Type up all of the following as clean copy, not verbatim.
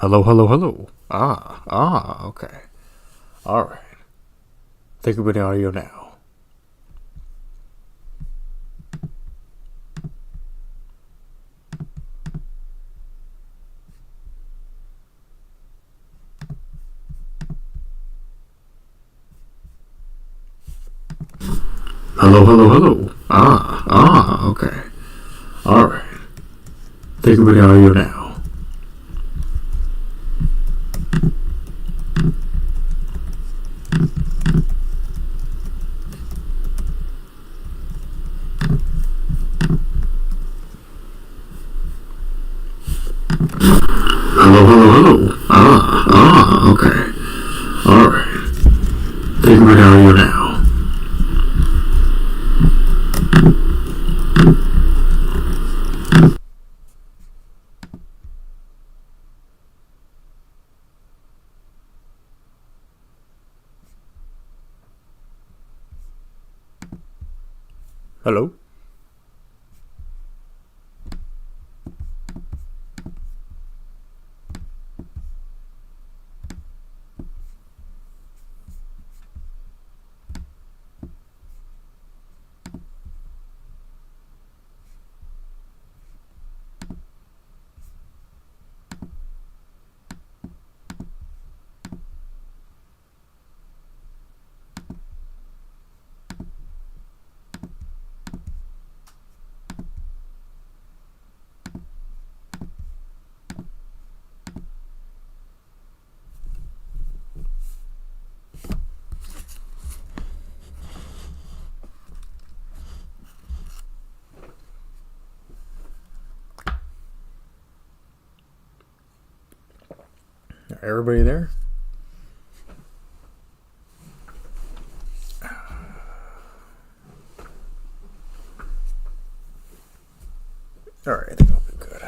Hello, hello, hello. Okay. Alright. Think about the audio now. Hello, hello, hello. Okay. Alright. Think about the audio now. Hello, hello, hello. Okay. Alright. Think about the audio now. Hello? Everybody there? Alright, I think I'll be good.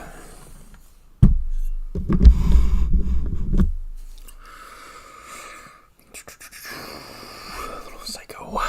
Little psycho.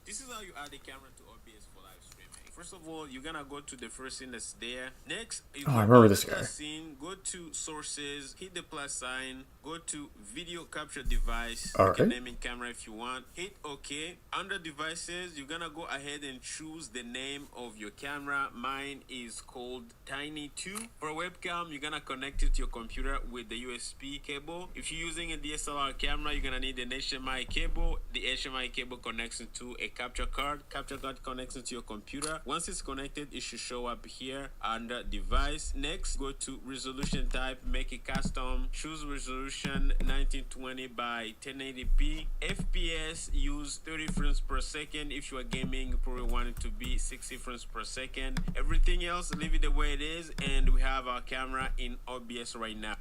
This is how you add a camera to OBS for live streaming. First of all, you're gonna go to the first scene that's there. Next, you I remember this guy. scene, go to sources, hit the plus sign, go to video capture device. All you can right. name in camera if you want. Hit OK. Under devices, you're gonna go ahead and choose the name of your camera. Mine is called Tiny2. For a webcam, you're gonna connect it to your computer with the USB cable. If you're using a DSLR camera, you're gonna need an HDMI cable. The HDMI cable connects into a capture card. Capture card connects into your computer. Once it's connected, it should show up here under device. Next, go to resolution type, make it custom. Choose resolution 1920 by 1080p. FPS, use 30 frames per second. If you are gaming, you probably want it to be 60 frames per second. Everything else, leave it the way it is, and we have our camera in OBS right now.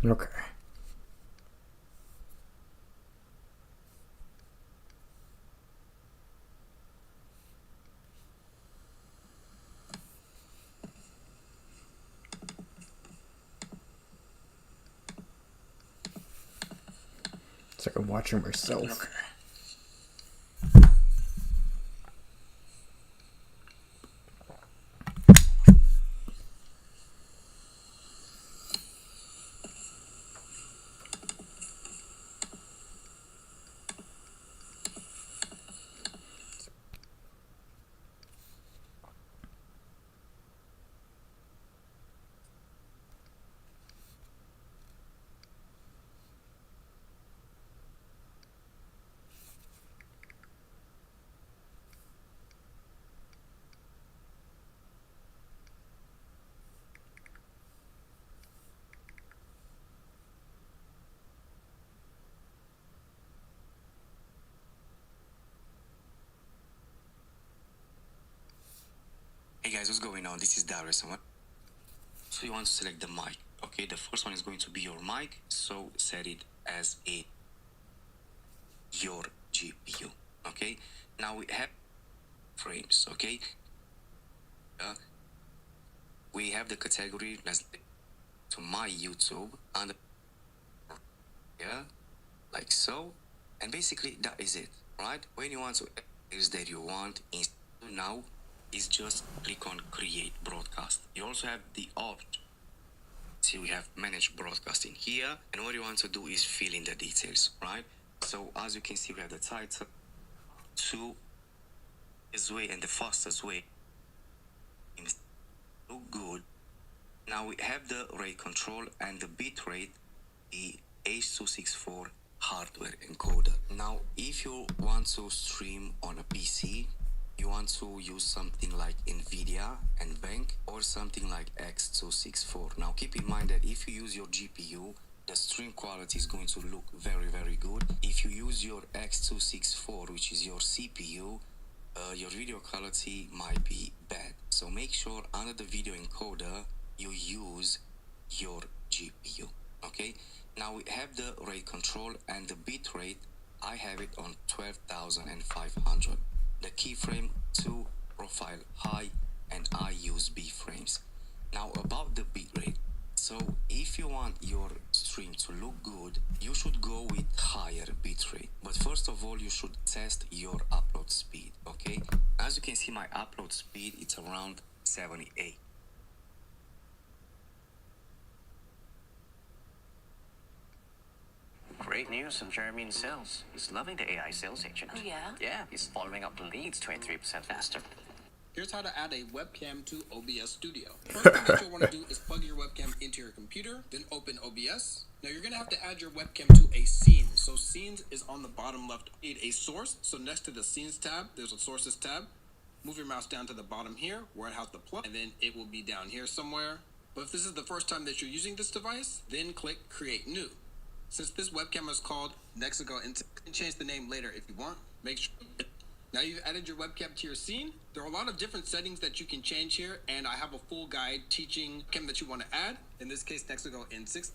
Okay. It's like I'm watching myself. Okay. Hey guys, what's going on? This is Darius. So you want to select the mic. Okay, the first one is going to be your mic. So set it as your GPU. Okay. Now we have frames. Okay. We have the category to my YouTube and like so, and basically that is it, right? When you want to is that you want now is just click on create broadcast. You also have the option. See, we have manage broadcasting here, and what you want to do is fill in the details, right? So as you can see, we have the title, to this way, and the fastest way. So good. Now we have the rate control and the bit rate, the H.264 hardware encoder. Now, if you want to stream on a PC, you want to use something like NVIDIA and Bank or something like X264. Now keep in mind that if you use your GPU, the stream quality is going to look very, very good. If you use your X264, which is your CPU, your video quality might be bad. So make sure under the video encoder, you use your GPU, okay? Now we have the rate control and the bit rate. I have it on 12,500. The keyframe 2, profile high, and I use B frames. Now about the bitrate. So if you want your stream to look good, you should go with higher bitrate. But first of all, you should test your upload speed, okay? As you can see, my upload speed, it's around 78. Great news from Jeremy in sales. He's loving the AI sales agent. Oh, yeah? Yeah, he's following up the leads 23% faster. Here's how to add a webcam to OBS Studio. First thing that you'll want to do is plug your webcam into your computer, then open OBS. Now you're going to have to add your webcam to a scene. So scenes is on the bottom left. You need a source. So next to the scenes tab, there's a sources tab. Move your mouse down to the bottom here where it has the plug, and then it will be down here somewhere. But if this is the first time that you're using this device, then click create new. Since this webcam is called Nexico, and you can change the name later if you want, make sure Now you've added your webcam to your scene. There are a lot of different settings that you can change here, and I have a full guide teaching webcam that you want to add. In this case, next we'll go in 6.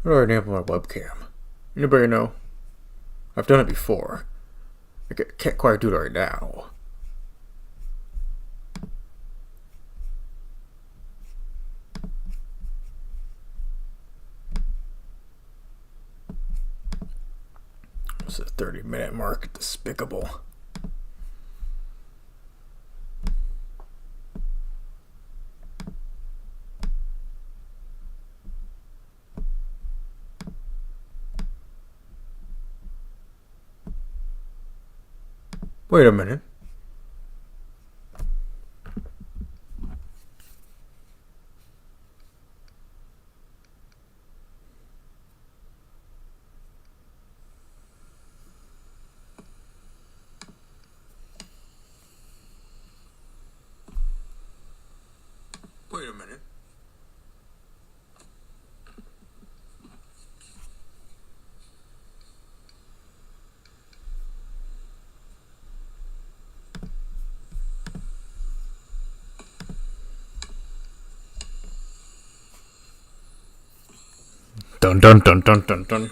What do I enable my webcam? Anybody know? I've done it before. I can't quite do it right now. It's a 30-minute mark. Despicable. Wait a minute. Wait a minute. Dun dun dun dun dun dun.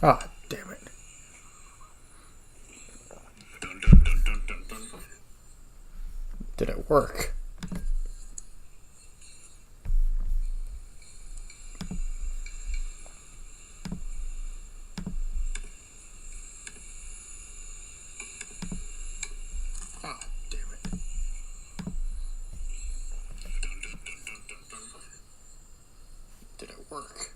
Ah, damn it. Dun, dun, dun, dun, dun, dun. Did it work? Ah, damn it. Dun, dun, dun, dun, dun, dun. Did it work?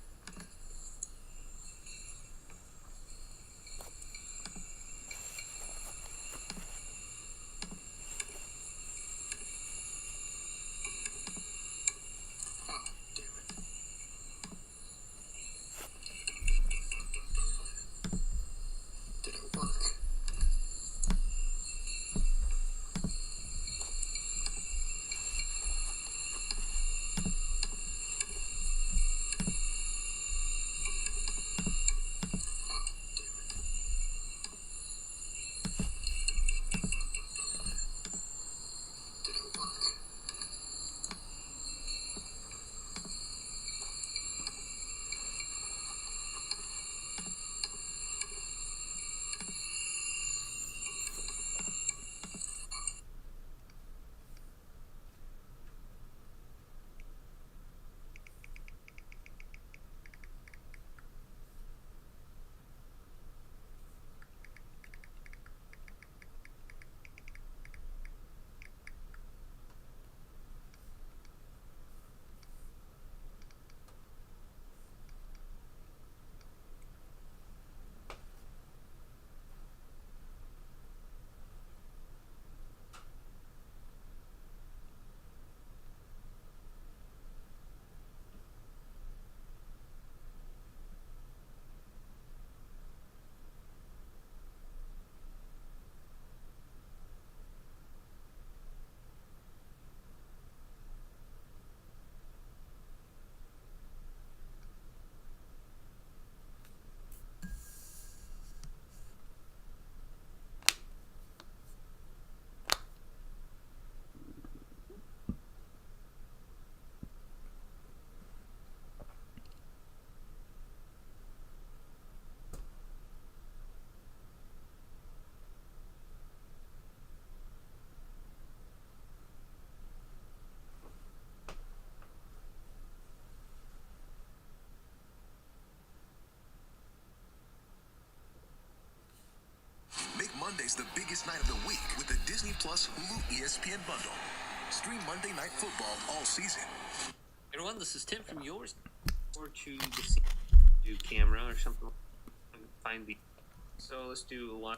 Always the biggest night of the week with the Disney Plus Hulu ESPN bundle. Stream Monday Night Football all season. Everyone, this is Tim from yours. Or to the do camera or something. Find the. So let's do a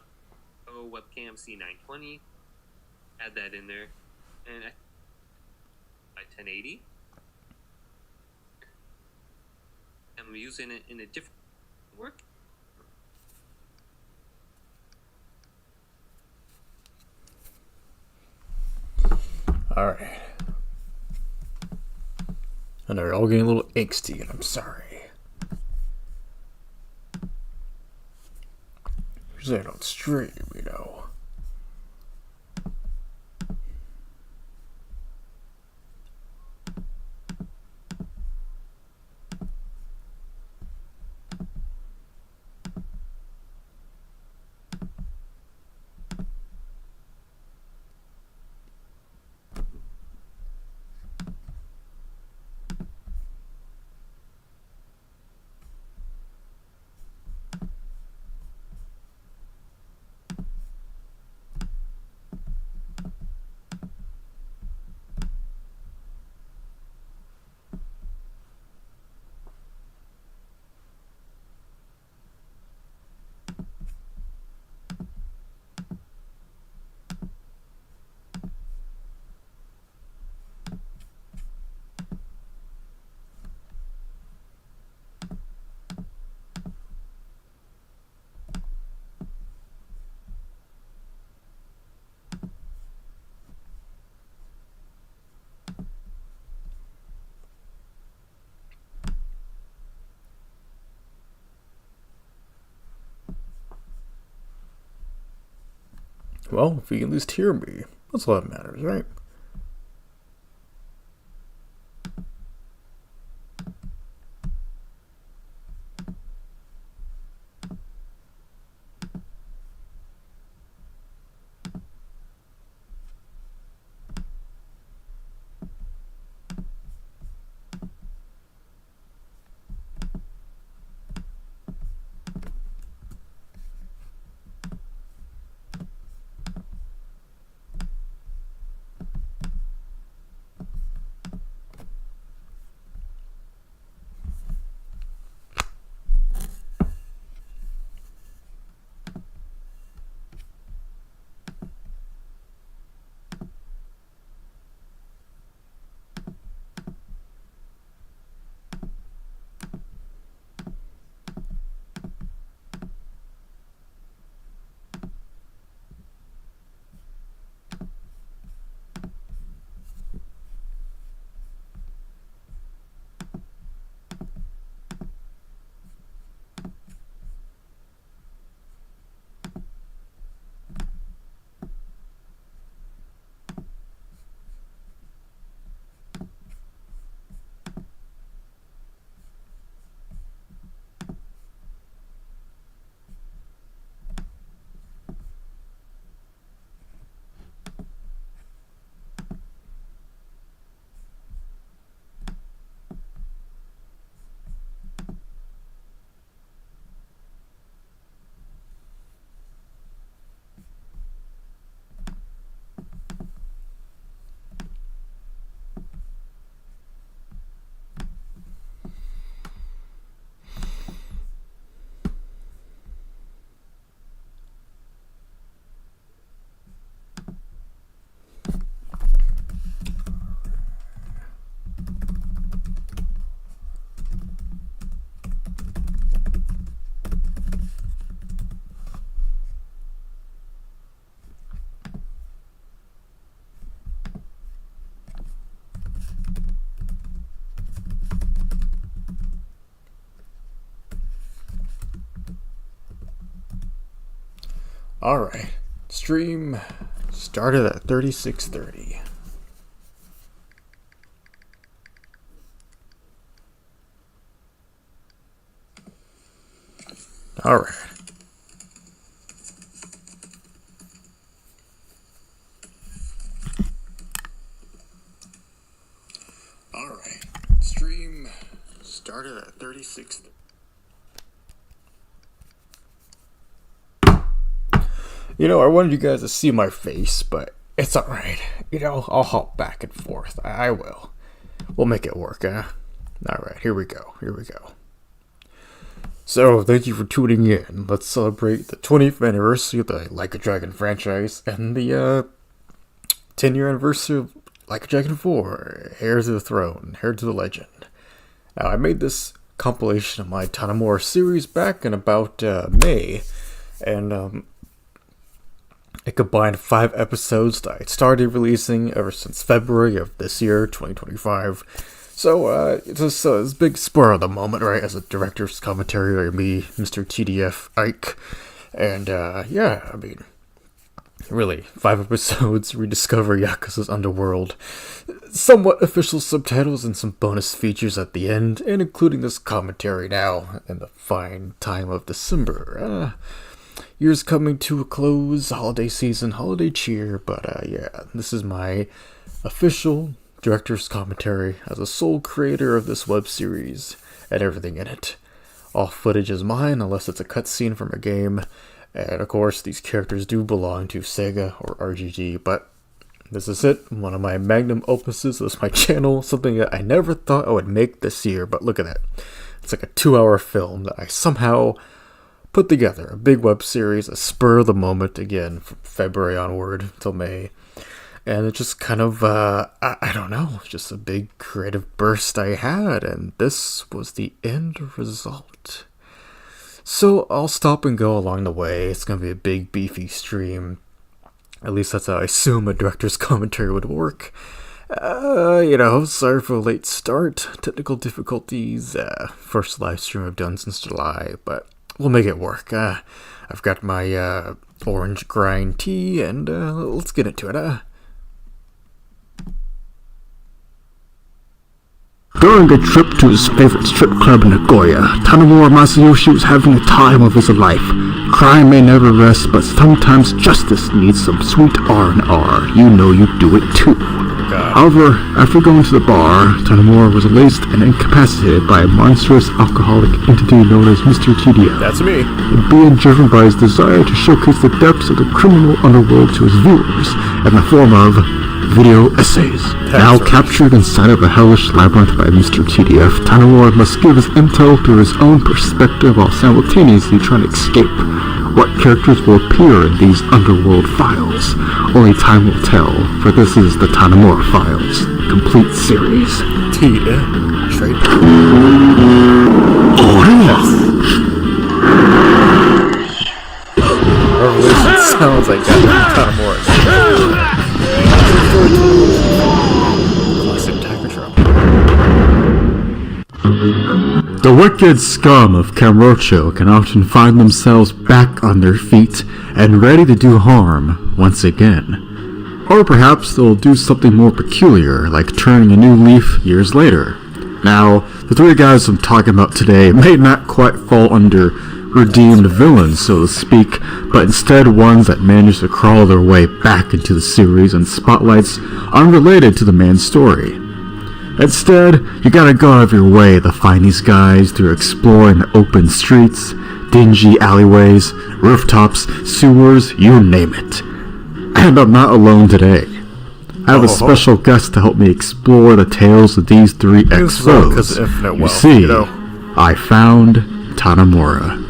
webcam C920. Add that in there, and by 1080. I'm using it in a different work. Alright. I know you're all getting a little angsty, and I'm sorry. Because I don't stream, you know. Well, if you can at least hear me, that's all that matters, right? Alright, stream started at 36:30. Alright. Alright, stream started at 36:30. I wanted you guys to see my face, but it's alright. I'll hop back and forth. I will. We'll make it work, huh? Alright, here we go. So, thank you for tuning in. Let's celebrate the 20th anniversary of the Like a Dragon franchise and the 10-year anniversary of Like a Dragon 4, Heir to the Throne, Heir to the Legend. Now, I made this compilation of my Tanimura series back in about May, and it combined 5 episodes that I started releasing ever since February of this year, 2025. So, it's a big spur of the moment, right, as a director's commentary, or me, Mr. TDF Ike. And, really, 5 episodes, rediscover Yakuza's underworld, somewhat official subtitles and some bonus features at the end, and including this commentary now in the fine time of December. Year's coming to a close, holiday season, holiday cheer, but this is my official director's commentary as a sole creator of this web series and everything in it. All footage is mine unless it's a cutscene from a game, and of course these characters do belong to Sega or RGG, but this is it, one of my magnum opuses of my channel, something that I never thought I would make this year, but look at that. It's like a 2-hour film that I somehow put together, a big web series, a spur of the moment, again, from February onward till May. And it just kind of, I don't know, just a big creative burst I had, and this was the end result. So I'll stop and go along the way. It's going to be a big, beefy stream. At least that's how I assume a director's commentary would work. Sorry for a late start, technical difficulties, first live stream I've done since July, but we'll make it work. I've got my orange grind tea, and let's get into it. During a trip to his favorite strip club in Nagoya, Tanimura Masayoshi was having the time of his life. Crime may never rest, but sometimes justice needs some sweet R&R. You know you do it too. However, after going to the bar, Tanimura was laced and incapacitated by a monstrous alcoholic entity known as Mr. TDF. That's me. And being driven by his desire to showcase the depths of the criminal underworld to his viewers in the form of video essays. Now captured inside of a hellish labyrinth by Mr. TDF, Tanimura must give his intel through his own perspective while simultaneously trying to escape. What characters will appear in these underworld files? Only time will tell, for this is the Tanimura Files, complete series. TM, trade. Revolution sounds like that Tanimura. Classic Tiger Trump. The wicked scum of Kamurocho can often find themselves back on their feet and ready to do harm once again. Or perhaps they'll do something more peculiar, like turning a new leaf years later. Now, the 3 guys I'm talking about today may not quite fall under redeemed villains, so to speak, but instead ones that manage to crawl their way back into the series in spotlights unrelated to the main story. Instead, you gotta go out of your way to find these guys through exploring the open streets, dingy alleyways, rooftops, sewers, you name it. And I'm not alone today. I have a special guest to help me explore the tales of these 3 ex-foes. You see, I found Tanimura.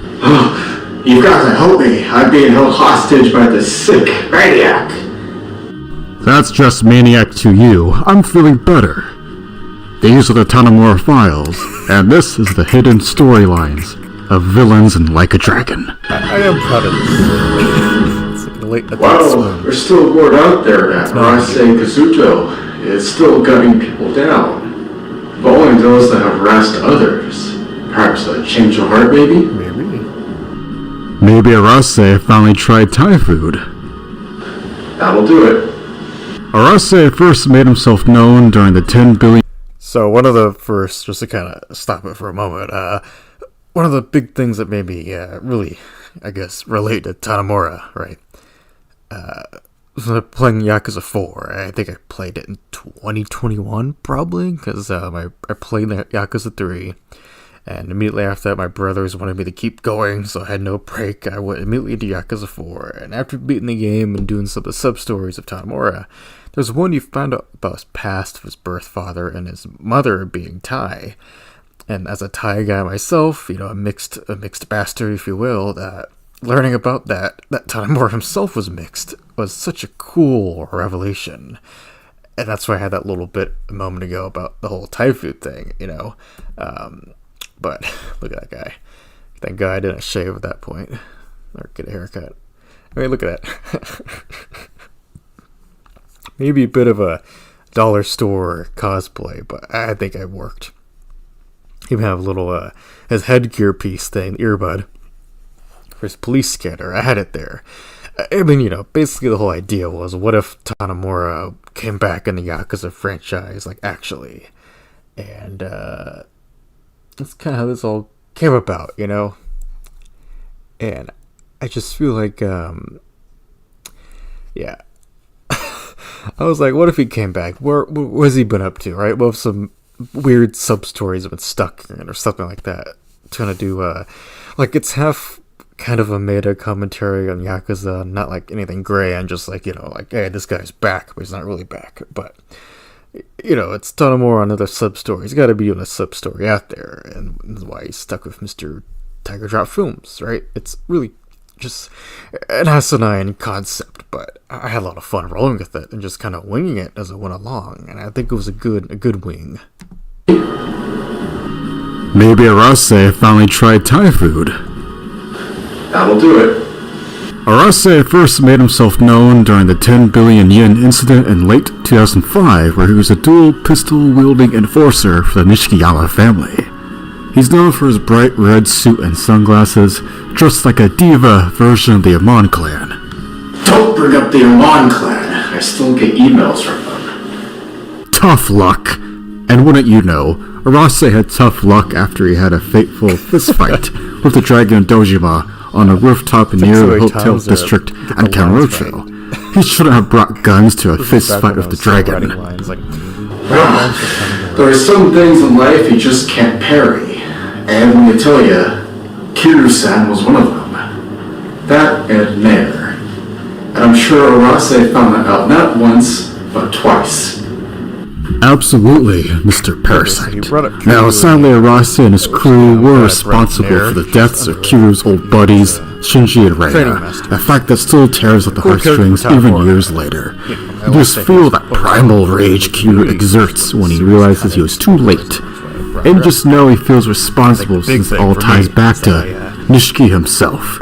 You gotta help me. I'm being held hostage by this sick maniac. That's just maniac to you. I'm feeling better. These are the Tanimura Files, and this is the hidden storylines of villains in Like a Dragon. I am proud of this. It's like a late Wow, there's still word out there that Arase Kazuto is still gunning people down. But only those that have harassed others. Perhaps a change of heart, maybe? Maybe Arase finally tried Thai food. That'll do it. Arase first made himself known during the 10 billion... So one of the first, just to kind of stop it for a moment, one of the big things that made me really, I guess, relate to Tanimura, right? Was playing Yakuza 4. I think I played it in 2021, probably, because I played Yakuza 3. And immediately after that, my brothers wanted me to keep going, so I had no break. I went immediately to Yakuza 4, and after beating the game and doing some of the sub-stories of Tanimura, there's one you find out about his past of his birth father and his mother being Thai. And as a Thai guy myself, a mixed bastard, if you will, learning about that Tanimura himself was mixed was such a cool revelation. And that's why I had that little bit a moment ago about the whole Thai food thing, But look at that guy. Thank God I didn't shave at that point. Or get a haircut. I mean, look at that. Maybe a bit of a dollar store cosplay, but I think I worked. Even have a little, his headgear piece thing, earbud. For his police scanner, I had it there. I mean, basically the whole idea was, what if Tanimura came back in the Yakuza franchise, actually? And, that's kind of how this all came about, And I just feel like, yeah. I was like, what if he came back? What's he been up to, right? What if some weird sub-stories have been stuck in or something like that? Trying to do, it's half kind of a meta commentary on Yakuza, not like anything gray, and just hey, this guy's back, but he's not really back. But, it's Tanimura on another sub-story. He's got to be doing a sub-story out there, and that's why he's stuck with Mr. Tiger Drop Films, right? It's really just an asinine concept, but I had a lot of fun rolling with it and just kind of winging it as it went along, and I think it was a good wing. Maybe Arase finally tried Thai food. That'll do it. Arase first made himself known during the 10 billion yen incident in late 2005, where he was a dual pistol-wielding enforcer for the Nishikiyama family. He's known for his bright red suit and sunglasses, dressed like a diva version of the Amon clan. Don't bring up the Amon clan. I still get emails from them. Tough luck. And wouldn't you know, Arase had tough luck after he had a fateful fistfight with the Dragon Dojima on a rooftop near the hotel district in Kamurocho. He shouldn't have brought guns to a fistfight with the dragon. There are some things in life you just can't parry. And let me tell you, Kiryu-san was one of them. That and Nair. And I'm sure Arase found that out not once, but twice. Absolutely, Mr. Parasite. Now, sadly, Arase and his crew were responsible for the deaths of Kiryu's old buddies, Shinji and Reina, a fact that still tears at the heartstrings even years later. You just feel that primal rage Kiryu exerts when he realizes he was too late. And you just know he feels responsible since it all ties back to Nishiki himself.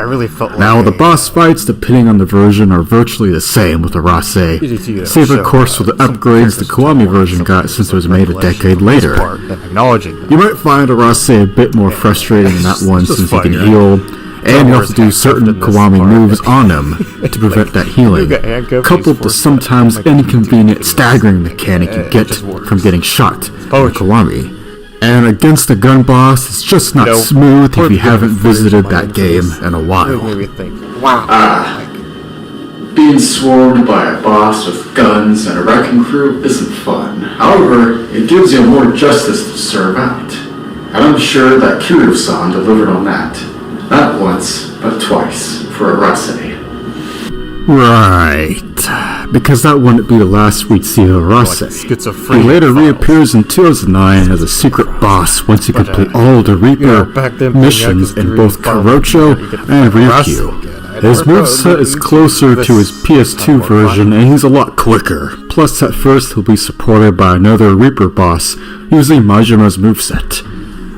Now, the boss fights, depending on the version, are virtually the same with Arase, save of course for the upgrades the Kiwami version got since it was made a decade later. You might find Arase a bit more frustrating in that one since he can heal, and you have to do certain Kiwami moves on him to prevent that healing, coupled with the sometimes inconvenient staggering mechanic you get from getting shot by Kiwami. And against the gun boss, it's just not smooth if you haven't visited that game in a while. Being swarmed by a boss with guns and a wrecking crew isn't fun. However, it gives you more justice to serve out. And I'm sure that Kiryu-san delivered on that. Not once, but twice, for Arase. Right. Because that wouldn't be the last we'd see of Arase. He later reappears in 2009 as a secret boss once he complete all of the Reaper missions in both Kamurocho and Ryukyu. His moveset is closer to his PS2 version, and he's a lot quicker. Plus, at first, he'll be supported by another Reaper boss using Majima's moveset.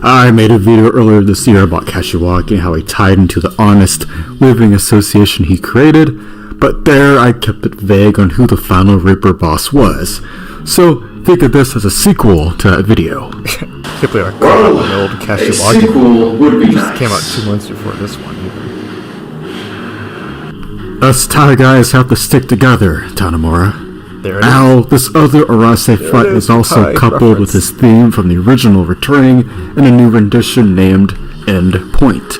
I made a video earlier this year about Kashiwagi and how he tied into the honest living association he created, but there I kept it vague on who the final Reaper boss was. So think of this as a sequel to that video. Well, a sequel would be nice. Came out 2 months before this one. Us Thai guys have to stick together, Tanimura. Now, this other Arase fight is also coupled with his theme from the original returning in a new rendition named End Point,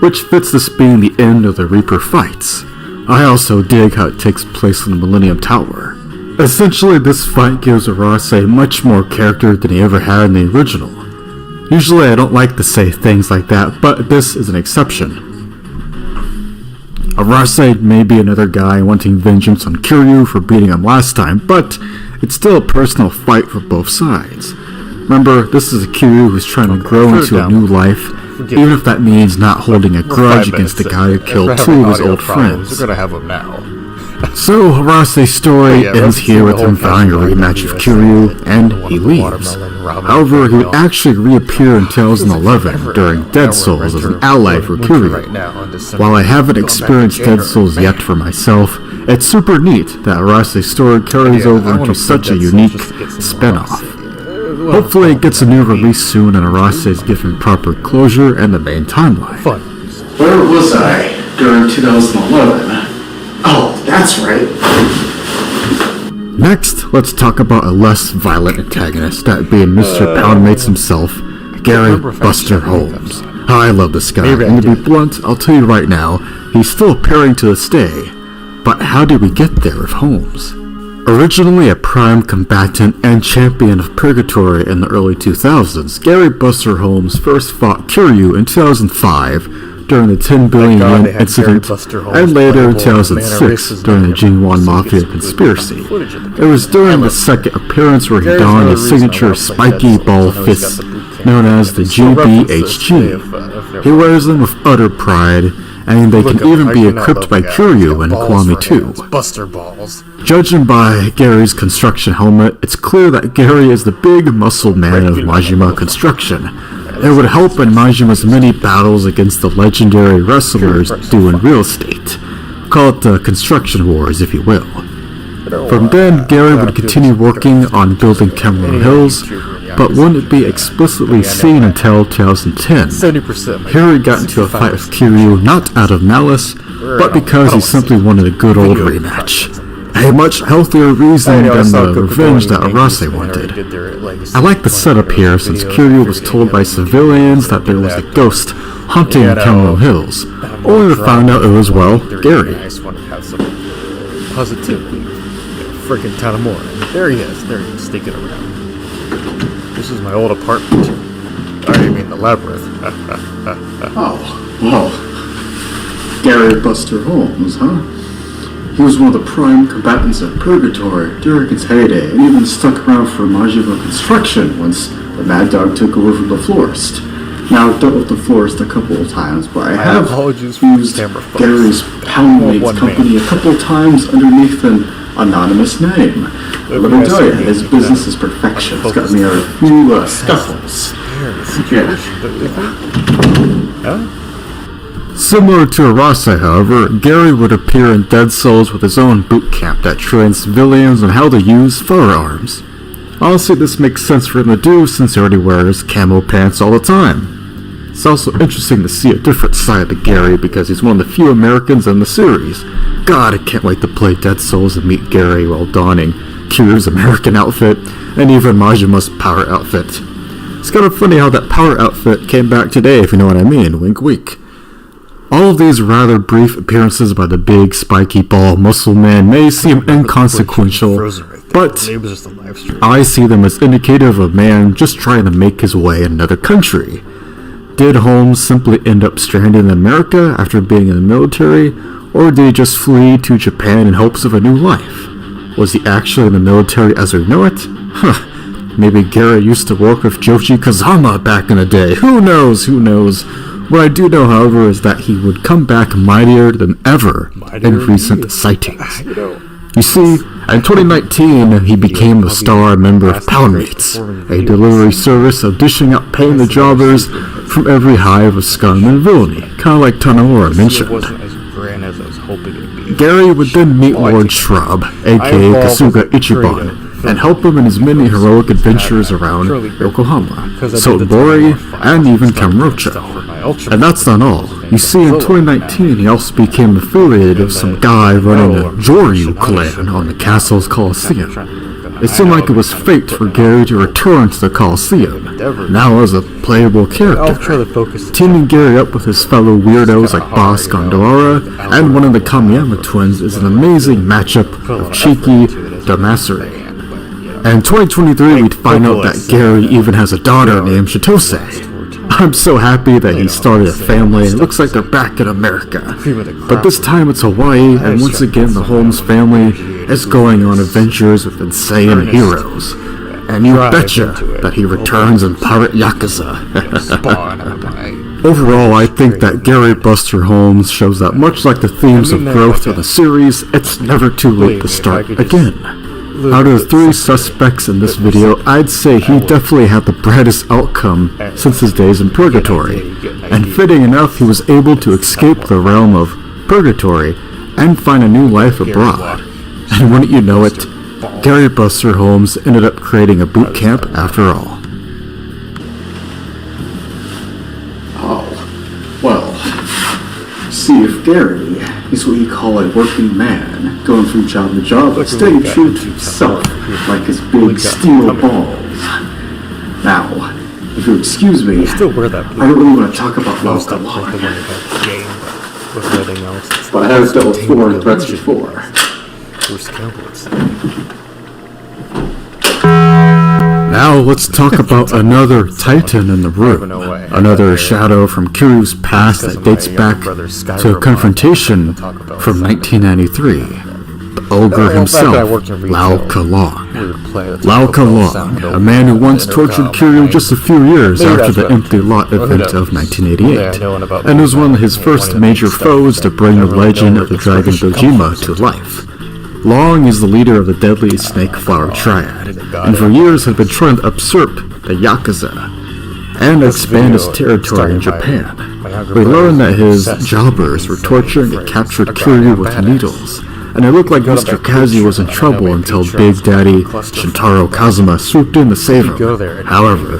which fits this being the end of the Reaper fights. I also dig how it takes place in the Millennium Tower. Essentially, this fight gives Arase much more character than he ever had in the original. Usually I don't like to say things like that, but this is an exception. Arase may be another guy wanting vengeance on Kiryu for beating him last time, but it's still a personal fight for both sides. Remember, this is a Kiryu who's trying to grow into a new life, even if that means not holding a grudge against the guy who killed two of his old friends. We're gonna have him now. So, Arase's story ends here with him vowing a rematch of Kiryu, and he leaves. However, he would actually reappear in 2011 during Dead Souls as an ally for Kiryu. While I haven't experienced Dead Souls yet for myself, it's super neat that Arase's story carries over into such a unique spin-off. Hopefully it gets a new release soon and Arase is given proper closure and the main timeline. Where was I during 2011? Oh, that's right. Next, let's talk about a less violent antagonist, that being Mr. Poundmates himself, Gary Buster Holmes. I love this guy, and to be blunt, I'll tell you right now, he's still appearing to this day. But how did we get there with Holmes? Originally a prime combatant and champion of Purgatory in the early 2000s, Gary Buster Holmes first fought Kiryu in 2005 during the 10 billion yen incident, and later in 2006 during the Jinwan Mafia conspiracy. It was during the second appearance where he donned his signature spiky ball fists, known as the GBHG. He wears them with utter pride, and they can even be equipped by Kiryu and Kwame too. Buster balls. Judging by Gary's construction helmet, it's clear that Gary is the big muscle man of Majima Construction. It would help in Majima's many battles against the legendary wrestlers doing real estate. Call it the Construction Wars, if you will. From then, Gary would continue working on building Cameron Hills, but wouldn't be explicitly seen until 2010. Here he got into a fight with Kiryu not out of malice, but because he simply wanted a good old rematch. A much healthier reason than the revenge that Arase wanted. I like the setup here since Kiryu was told by civilians that there was a ghost hunting Cameron Hills, only to find out it was, well, Gary. Positively. Freaking Tanimura. There he is, sticking around. This is my old apartment. I mean the labyrinth. Oh, well. Gary Buster Holmes, huh? He was one of the prime combatants of Purgatory during its heyday, and even stuck around for Majima Construction once the Mad Dog took over from the Florist. Now, I've dealt with the Florist a couple of times, but I have used Gary's Poundmates company a couple of times underneath an anonymous name. Let me tell you, his business is perfection. It's got me a few scuffles. Huh? Similar to Arase, however, Gary would appear in Dead Souls with his own boot camp that trains civilians on how to use firearms. Honestly, this makes sense for him to do since he already wears camo pants all the time. It's also interesting to see a different side to Gary because he's one of the few Americans in the series. God, I can't wait to play Dead Souls and meet Gary while donning Kiryu's American outfit and even Majima's power outfit. It's kind of funny how that power outfit came back today, if you know what I mean, wink wink. All of these rather brief appearances by the big, spiky ball muscle man may seem inconsequential, but I see them as indicative of a man just trying to make his way in another country. Did Holmes simply end up stranded in America after being in the military, or did he just flee to Japan in hopes of a new life? Was he actually in the military as we know it? Huh. Maybe Gary used to work with Joshi Kazama back in the day. Who knows? What I do know, however, is that he would come back mightier than ever in recent sightings. You see, in 2019, he became a star member of Poundmates, a delivery service of dishing out paying the jobbers from every hive of scum and villainy, kind of like Tanimura mentioned. Gary would then meet Lord Shrub, aka Kasuga Ichiban, and help him in his many heroic adventures around Yokohama, Sotenbori, and even Kamurocho. And that's not all. You see, in 2019, he also became affiliated with some guy running a Joryu clan on the castle's Coliseum. It seemed like it was fate for Gary to return to the Coliseum, now as a playable character. Teaming Gary up with his fellow weirdos like Boss Gondawara and one of the Kamiyama twins is an amazing matchup of cheeky Damassari. And 2023, we'd find out that Gary even has a daughter named Chitose. I'm so happy that he started a family, and it looks like they're back in America. But this time it's Hawaii, and once again the Holmes family is going on adventures with insane heroes. And you betcha that he returns in Pirate Yakuza. Overall, I think that Gary Buster Holmes shows that much like the themes of growth of the series, it's never too late to start again. Out of the 3 suspects in this video, I'd say he definitely had the brightest outcome since his days in Purgatory. And fitting enough, he was able to escape the realm of Purgatory and find a new life abroad. And wouldn't you know it, Gary Buster Holmes ended up creating a boot camp after all. Well, see if Gary is what you call a working man, going from job to job, but staying true to himself, like his big steel balls. Now, if you'll excuse me, I don't really want to talk about Lao Kalon, but I have dealt with foreign threats before. Now let's talk about another Titan in the room, another shadow from Kiryu's past that dates back to a confrontation from 1993. The ogre himself, Lao Kalon. Lao Kalon, a man who once tortured Kiryu just a few years after the Empty Lot event of 1988, and was one of his first major foes to bring the legend of the Dragon Dojima to life. Long is the leader of the deadly Snake Flower Triad, and for years had been trying to usurp the Yakuza and expand his territory in Japan. We learned that his jobbers were torturing and captured Kiryu with needles, and it looked like Mr. Kazi was in trouble until Big Daddy Shintaro Kazuma swooped in to save him. However,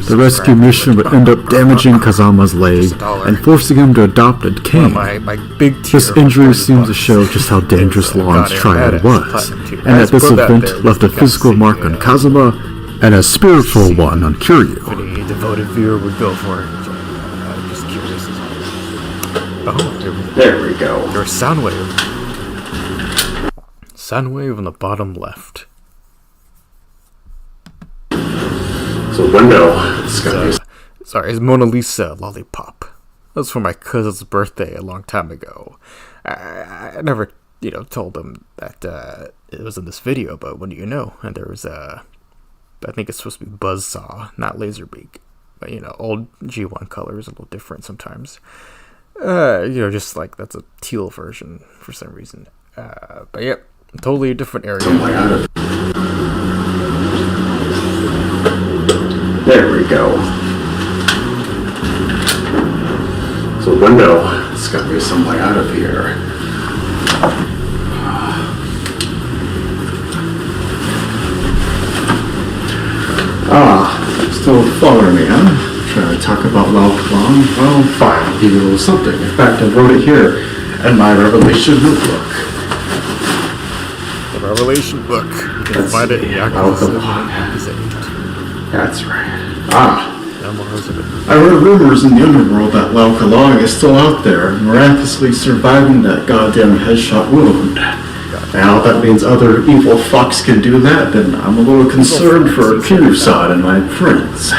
the rescue mission would end up damaging Kazama's leg and forcing him to adopt a cane. This injury seems to show just how dangerous Long's triad was, and that this event left a physical mark on Kazuma and a spiritual one on Kiryu. Any devoted viewer would go for it. I'm just curious. Oh, There we go. Your sound wave. Sound wave on the bottom left. So window. Sorry, it's Mona Lisa Lollipop. That was for my cousin's birthday a long time ago. I never, told him that it was in this video, but what do you know? And there was I think it's supposed to be Buzzsaw, not Laserbeak. But, old G1 color is a little different sometimes. Just like that's a teal version for some reason. But yep, totally a different area. There we go. So window. It's got to be some way out of here. Still following me, huh? Trying to talk about Lao Kalon? Well, fine, I'll give you a little something. In fact, I wrote it here in my Revelation notebook. The Revelation book. You can find it in Yakuza 7. That's right. I heard rumors in the underworld that Lao Kalon is still out there, miraculously surviving that goddamn headshot wound. Now, if that means other evil fucks can do that, then I'm a little concerned for Kiryu-san and my friends.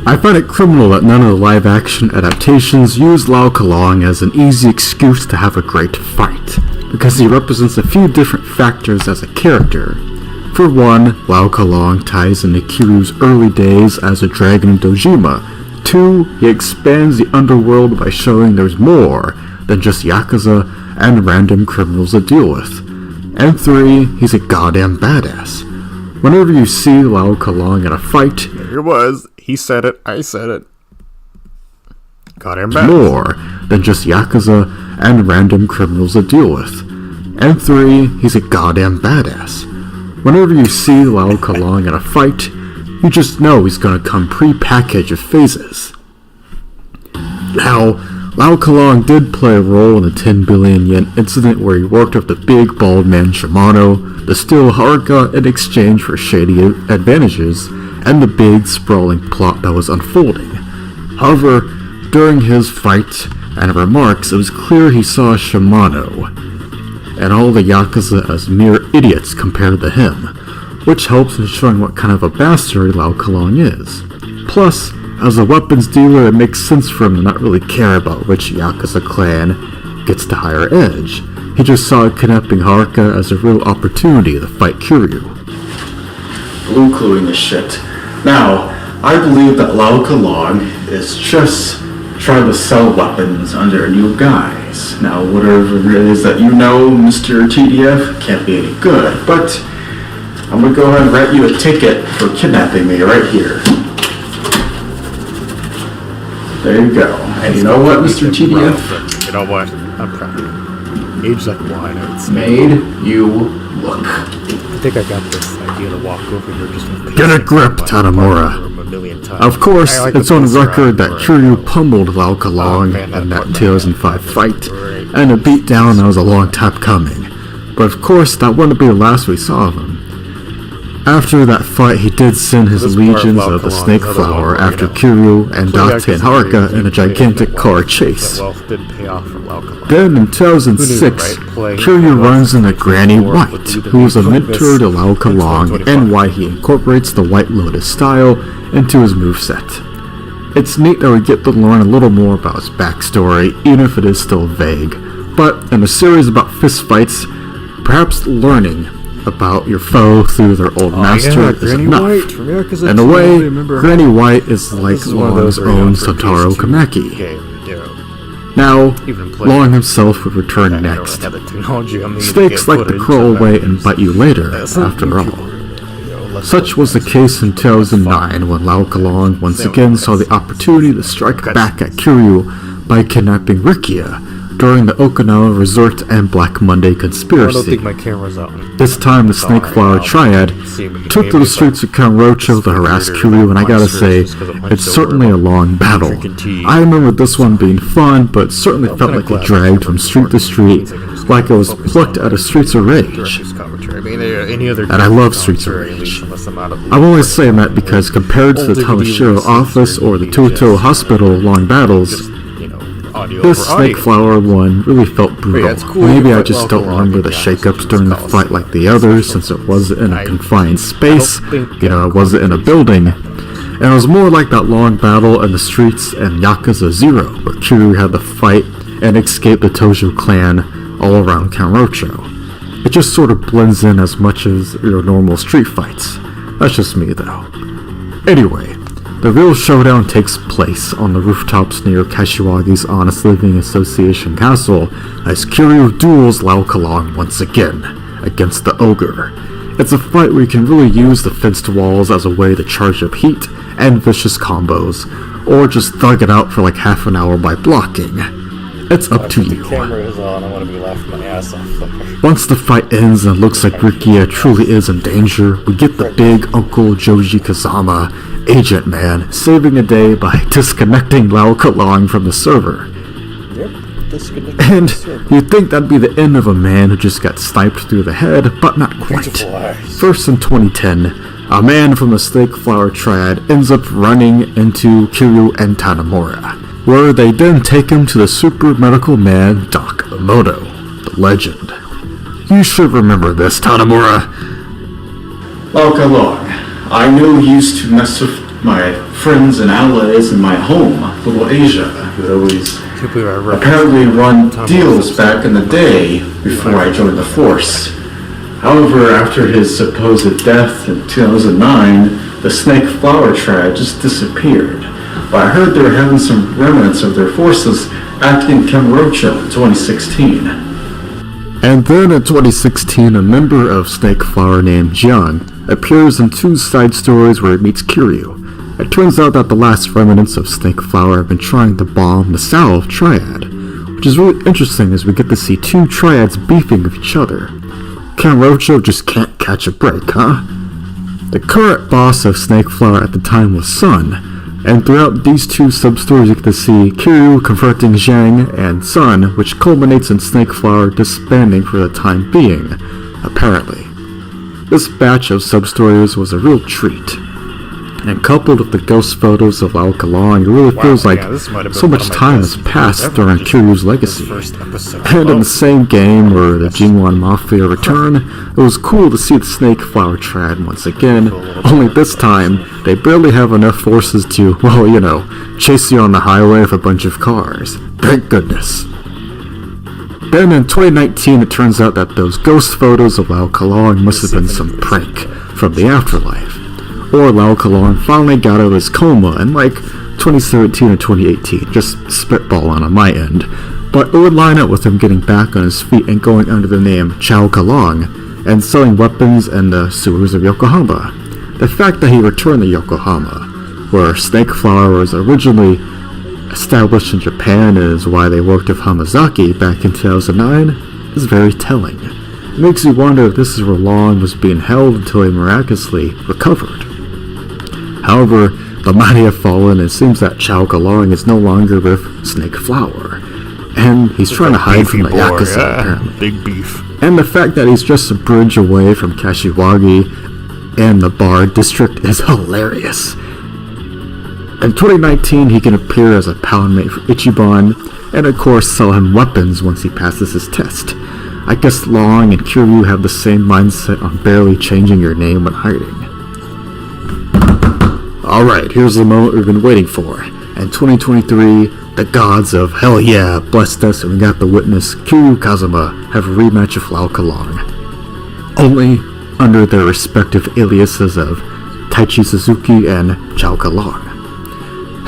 I find it criminal that none of the live-action adaptations use Lao Kalon as an easy excuse to have a great fight, because he represents a few different factors as a character. For one, Lao Kalon ties into Kiryu's early days as a dragon Dojima. 2, he expands the underworld by showing there's more than just Yakuza and random criminals to deal with. And 3, he's a goddamn badass. Whenever you see Lao Kalon in a fight, there it was. He said it. I said it. Goddamn badass. More than just Yakuza and random criminals to deal with. And 3, he's a goddamn badass. Whenever you see Lao Kalon in a fight, you just know he's gonna come pre-packaged with phases. Now, Lao Kalon did play a role in the 10 billion yen incident where he worked with the big bald man Shimano, the steel Haruka in exchange for shady advantages, and the big sprawling plot that was unfolding. However, during his fight and remarks, it was clear he saw Shimano and all the Yakuza as mere idiots compared to him. which helps in showing what kind of a bastard Lau Kalong is. Plus, as a weapons dealer, it makes sense for him to not really care about which Yakuza clan gets the higher edge. He just saw kidnapping Haruka as a real opportunity to fight Kiryu. Blue-cluing this shit. Now, I believe that Lau Kalong is just trying to sell weapons under a new guise. Now, whatever it is that you know, Mr. TDF, can't be any good, but I'm gonna go ahead and write you a ticket for kidnapping me right here. There you go. And you know what, Mr. TDF? You know what? I'm proud of you. Age like wine, I would say. Made you look. I think I got this idea to walk over here just with Get a grip, Tanimura. Of course, it's on record that Kiryu pummeled Lau Kalong in that 2005 fight, and a beatdown that was a long time coming. But of course, that wouldn't be the last we saw of him. After that fight, he did send his legions of the Snake Flower after Kiryu and Date and Haruka in a gigantic car chase. Then in 2006, Kiryu runs into Granny White, who is a mentor to Lau Kalong, and why he incorporates the White Lotus style into his moveset. It's neat that we get to learn a little more about his backstory, even if it is still vague. But in a series about fistfights, perhaps learning about your foe through their old master is enough. In a way, Granny White is like Long's own Santaro Kameki. Now, Long himself would return next. Snakes like to crawl away and bite you later, after all. Such was the case in 2009 when Lau Kalong once again saw the opportunity to strike back at Kiryu by kidnapping Rikia during the Okinawa Resort and Black Monday conspiracy. This time the Snake Flower Triad took to the streets of Kamurocho to harass Kiryu, and I gotta say, it's certainly a long battle. I remember this one being fun, but certainly felt like it dragged from street to street, like it was plucked out of Streets of Rage. And I love Streets of Rage. I'm only saying that because compared to the Tamashiro office or the Toto Hospital long battles, this Snake Flower one really felt brutal. Maybe I just don't remember the shakeups during the fight like the others, since it wasn't in a confined space, it wasn't in a building. And it was more like that long battle in the streets in Yakuza 0, where Kiryu had to fight and escape the Tojo clan all around Kamurocho. It just sort of blends in as much as your normal street fights. That's just me though. Anyway, the real showdown takes place on the rooftops near Kashiwagi's Honest Living Association castle as Kiryu duels Lau Kalong once again against the ogre. It's a fight where you can really use the fenced walls as a way to charge up heat and vicious combos, or just thug it out for like half an hour by blocking. It's up to you. Once the fight ends and it looks like Rikia truly is in danger, we get the big Uncle Joji Kazama, Agent Man, saving the day by disconnecting Lau Kalong from the server. And you'd think that'd be the end of a man who just got sniped through the head, but not quite. First in 2010, a man from the Snake Flower Triad ends up running into Kiryu and Tanimura, where they then take him to the super medical man Doc Emoto, the legend. You should remember this, Tanimura. Lau Kalong, I knew he used to mess with my friends and allies in my home, Little Asia, who would always apparently run deals back in the day before I joined the force. However, after his supposed death in 2009, the Snake Flower Triad just disappeared. But I heard they were having some remnants of their forces acting in Kamurocho in 2016. And then in 2016, a member of Snake Flower named Jiang appears in 2 side stories where he meets Kiryu. It turns out that the last remnants of Snake Flower have been trying to bomb the South Triad, which is really interesting as we get to see 2 triads beefing with each other. Kamurocho just can't catch a break, huh? The current boss of Snake Flower at the time was Sun, and throughout these 2 sub-stories you get to see Kiryu confronting Zhang and Sun, which culminates in Snake Flower disbanding for the time being, apparently. This batch of sub-stories was a real treat. And coupled with the ghost photos of Lao Kalong, it really feels like so much time has passed during Kiryu's legacy. And in the same game where the Jingwan Mafia return, it was cool to see the Snake Flower Triad once again, only this time, they barely have enough forces to, well, you know, chase you on the highway with a bunch of cars. Thank goodness. Then in 2019, it turns out that those ghost photos of Lao Kalong must have been some prank from the afterlife. Or Lao Kalong finally got out of his coma in like 2017 or 2018, just spitballing on my end. But it would line up with him getting back on his feet and going under the name Chow Kalong and selling weapons in the sewers of Yokohama. The fact that he returned to Yokohama, where Snake Flower was originally established in Japan and is why they worked with Hamazaki back in 2009, is very telling. It makes you wonder if this is where Long was being held until he miraculously recovered. However, the mighty have fallen, and it seems that Chow Kalong is no longer with Snake Flower, and he's trying to hide from the Yakuza, apparently. Big beef. And the fact that he's just a bridge away from Kashiwagi and the Bar District is hilarious. In 2019, he can appear as a pound mate for Ichiban, and of course sell him weapons once he passes his test. I guess Long and Kiryu have the same mindset on barely changing your name when hiding. Alright, here's the moment we've been waiting for. In 2023, the gods of hell yeah blessed us and we got to witness Kiryu Kazuma have a rematch with Lao Kalong. Only under their respective aliases of Taichi Suzuki and Chow Kalong.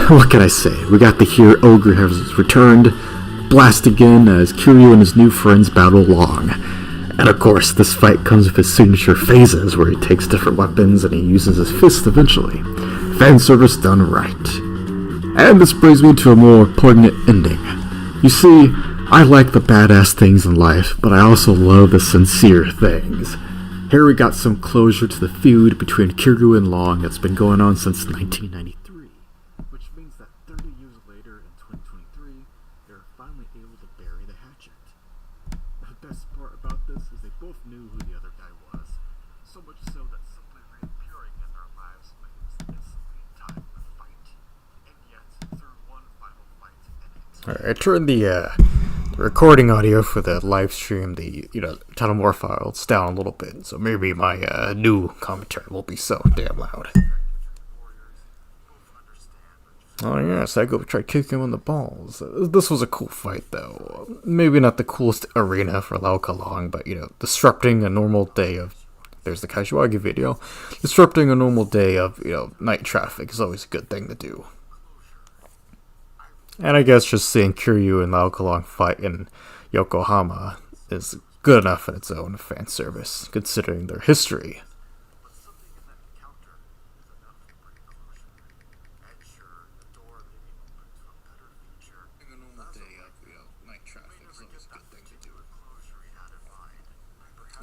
What can I say? We got to hear Ogre has returned, blast again as Kiryu and his new friends battle Long. And of course, this fight comes with his signature phases where he takes different weapons and he uses his fists eventually. Fan service done right. And this brings me to a more poignant ending. You see, I like the badass things in life, but I also love the sincere things. Here we got some closure to the feud between Kiryu and Long that's been going on since 1993. Which means that 30 years later, in 2023, they're finally able to bury the hatchet. The best part about this is they both knew who the other guy was. So much so that simply reappearing in their lives means instantly time to fight. And yet, through one final fight, Alright, I turned the recording audio for the live stream, the Tanimura files down a little bit, so maybe my new commentary won't be so damn loud. Oh yes, I go try kicking him in the balls. This was a cool fight though. Maybe not the coolest arena for Lao Kalong, but disrupting a normal day of, there's the Kashiwagi video, disrupting a normal day of, night traffic is always a good thing to do. And I guess just seeing Kiryu and Lao Kalong fight in Yokohama is good enough in its own fan service, considering their history.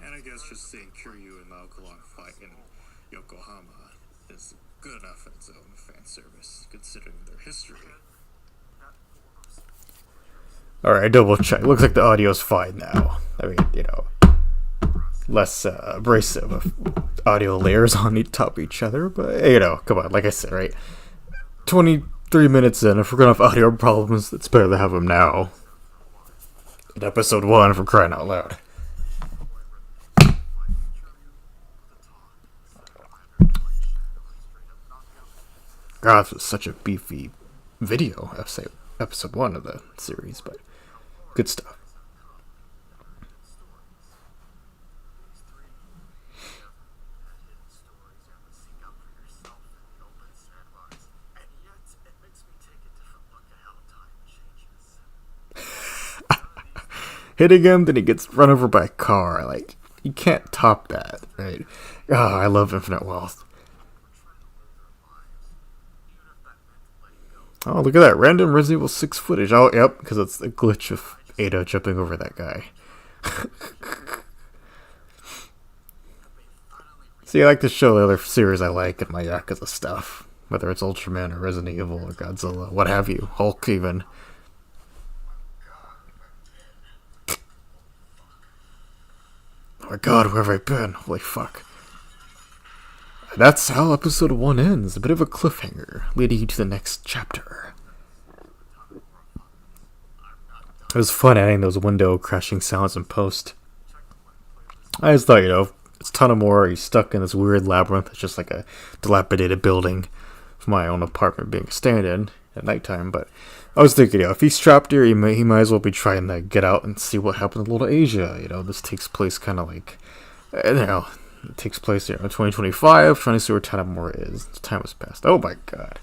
And I guess just seeing Kiryu and Lao Kalong fight in Yokohama is good enough in its own fan service, considering their history. Alright, double check. Looks like the audio's fine now. I mean, less abrasive of audio layers on top of each other, but, come on, like I said, right? 23 minutes in, if we're gonna have audio problems, it's better to have them now. In episode 1, for crying out loud. God, this was such a beefy video, I'd say, episode 1 of the series, but good stuff. Hitting him, then he gets run over by a car. Like, you can't top that, right? I love Infinite Wealth. Oh, look at that. Random Resident Evil 6 footage. Oh, yep, because it's the glitch of Ada jumping over that guy. See, I like to show the other series I like in my Yakuza stuff. Whether it's Ultraman or Resident Evil or Godzilla, what have you. Hulk, even. Oh my god, where have I been? Holy fuck. That's how episode 1 ends. A bit of a cliffhanger, leading you to the next chapter. It was fun adding those window crashing sounds in post. I just thought, it's Tanimura, he's stuck in this weird labyrinth. It's just like a dilapidated building for my own apartment being a stand-in at nighttime. But I was thinking, if he's trapped here, he might as well be trying to get out and see what happened in Little Asia. This takes place kind of like, it takes place in 2025, trying to see where Tanimura is. Time has passed. Oh my god.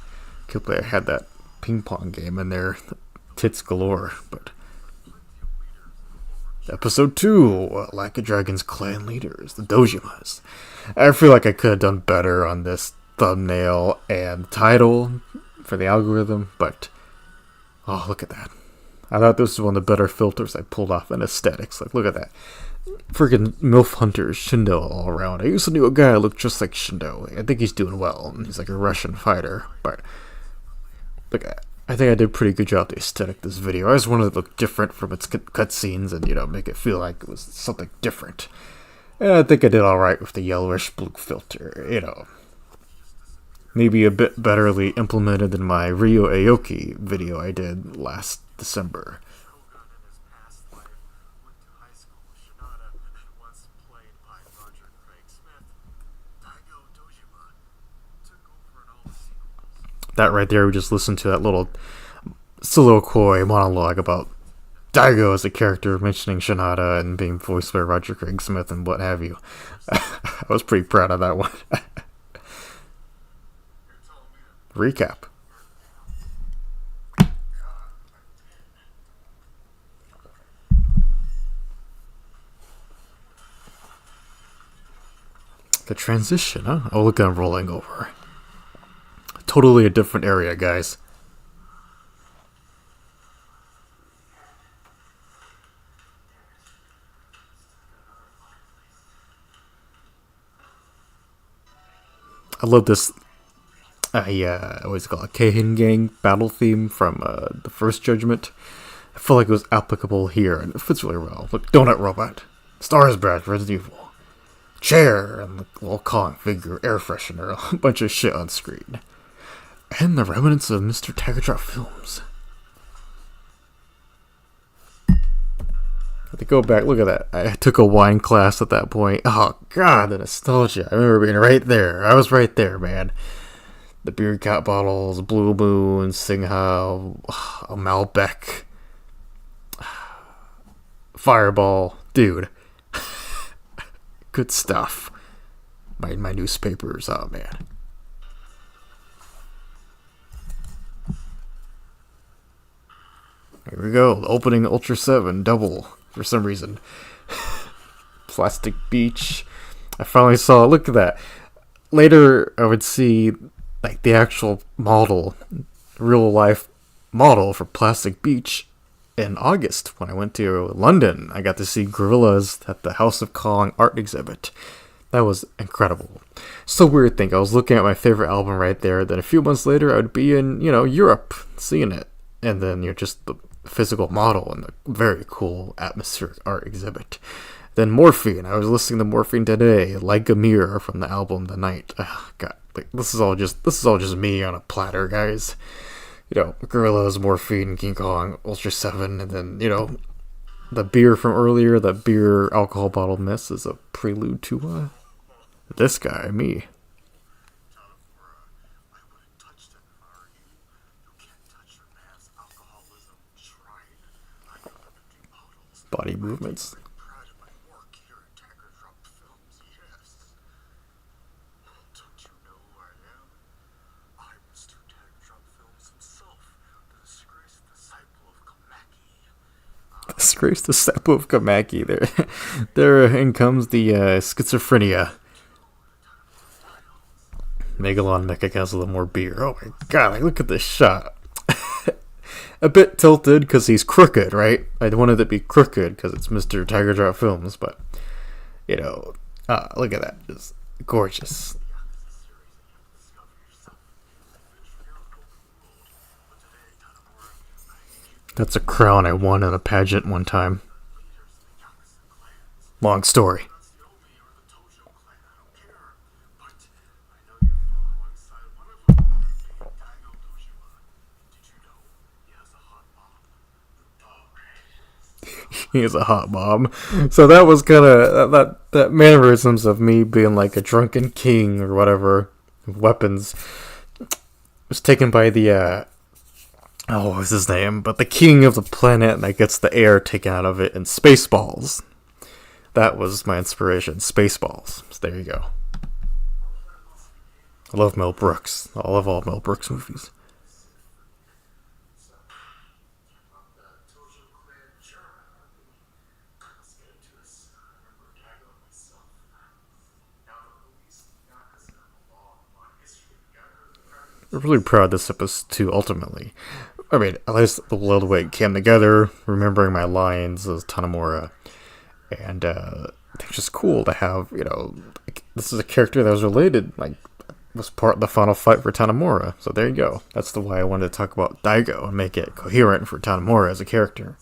Can't believe I had that ping pong game in there. Tits galore, but... Episode 2, Like a Dragon's clan leaders, the Dojimas. I feel like I could have done better on this thumbnail and title for the algorithm, but oh, look at that. I thought this was one of the better filters I pulled off in aesthetics. Like, look at that. Freaking MILF Hunters, Shindo all around. I used to know a guy who looked just like Shindo. I think he's doing well. He's like a Russian fighter, but look at that. I think I did a pretty good job with the aesthetic of this video. I just wanted to look different from its cutscenes and, make it feel like it was something different. And I think I did alright with the yellowish blue filter, Maybe a bit betterly implemented than my Ryo Aoki video I did last December. That right there, we just listened to that little soliloquy monologue about Daigo as a character mentioning Shinada and being voiced by Roger Craig Smith and what have you. I was pretty proud of that one. Recap. The transition, huh? Oh, look at him rolling over. Totally a different area, guys. I love this. What is it called? A Keihin Gang battle theme from the first Judgment. I feel like it was applicable here, and it fits really well. Look, Donut Robot, Stars Breath, Resident Evil, Chair, and the little Kong figure, air freshener, a bunch of shit on screen. And the remnants of Mr. Tagadrop films. I have to go back, look at that. I took a wine class at that point. Oh god, the nostalgia. I remember being right there. I was right there, man. The beer cap bottles, Blue Moon, Singhao, a Malbec, Fireball. Dude. Good stuff. My newspapers, oh man. Here we go, the opening Ultra 7 double for some reason. Plastic Beach. I finally saw, look at that. Later I would see like the actual model, real life model for Plastic Beach in August when I went to London. I got to see gorillas at the House of Kong art exhibit. That was incredible. So weird thing, I was looking at my favorite album right there, then a few months later I would be in, Europe seeing it. And then you're just the physical model in the very cool atmospheric art exhibit. Then Morphine. I was listening to Morphine today, like a mirror from the album The Night. Oh, God, like this is all just me on a platter, guys. Gorillas, Morphine, King Kong, Ultra 7, and then the beer from earlier, that beer alcohol bottle miss is a prelude to this guy, me. Body movements. Disgraced disciple of Kamaki. There in comes the schizophrenia. Megalon Mecha has a little more beer. Oh my god, look at this shot. A bit tilted because he's crooked, right? I wanted it to be crooked because it's Mr. Tiger Drop Films, but look at that, just gorgeous. That's a crown I won in a pageant one time. Long story. he is a hot mom. So that was kind of that mannerisms of me being like a drunken king or whatever, weapons, was taken by the what was his name? But the king of the planet that gets the air taken out of it in Spaceballs. That was my inspiration, Spaceballs. So there you go. I love Mel Brooks. I love all Mel Brooks movies. I'm really proud of this episode too, ultimately. I mean, at least the little way it came together, remembering my lines as Tanimura. And it's just cool to have, this is a character that was related, like, was part of the final fight for Tanimura. So there you go. That's the why I wanted to talk about Daigo and make it coherent for Tanimura as a character.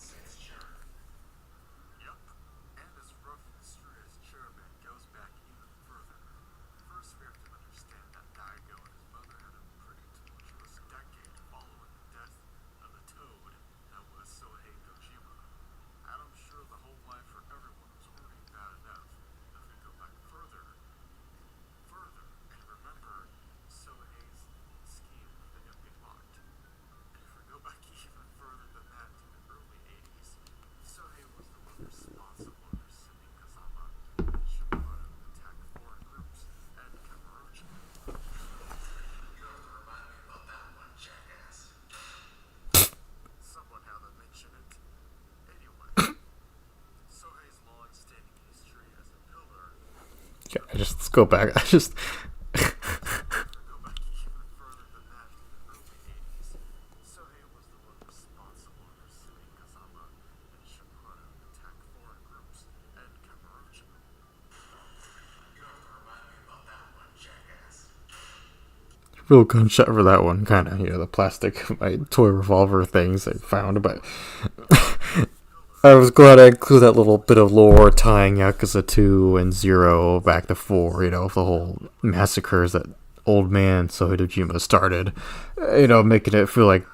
Yeah, let's go back. Real gunshot for that one, kind of, the plastic, my toy revolver things I found, but I was glad I included that little bit of lore tying Yakuza 2 and 0 back to 4, the whole massacres that old man Sohei started, making it feel like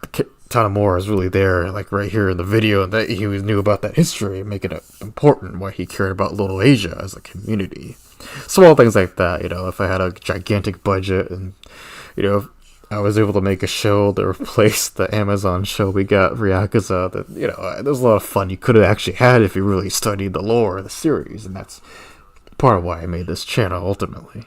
Tanimura is really there, like right here in the video, and that he knew about that history, making it important why he cared about Little Asia as a community. Small things like that, if I had a gigantic budget and, if I was able to make a show that replaced the Amazon show we got for Yakuza, that, there's a lot of fun you could have actually had if you really studied the lore of the series, and that's part of why I made this channel, ultimately.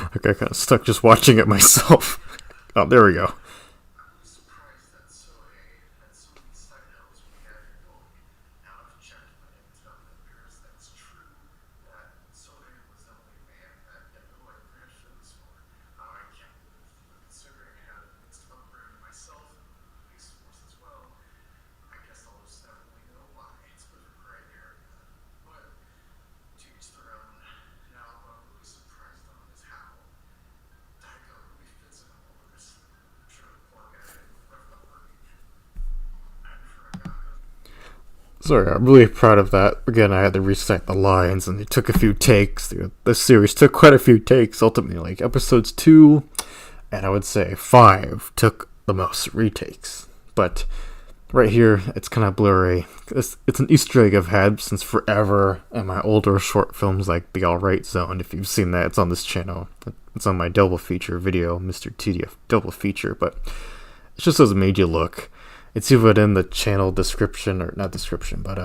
I got kind of stuck just watching it myself. Oh, there we go. Sorry, I'm really proud of that. Again, I had to recite the lines, and it took a few takes. This series took quite a few takes, ultimately. Like, episodes 2, and I would say 5, took the most retakes. But right here, it's kind of blurry. It's an Easter egg I've had since forever, and my older short films like The Alright Zone, if you've seen that, it's on this channel. It's on my double feature video, Mr. TDF double feature, but it just doesn't made you look. It's even in the channel description, or not description, but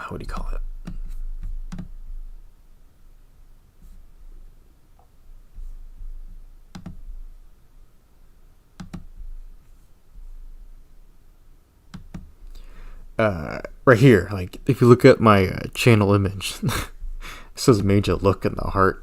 what do you call it? Right here, like if you look at my channel image, This has made you look in the heart.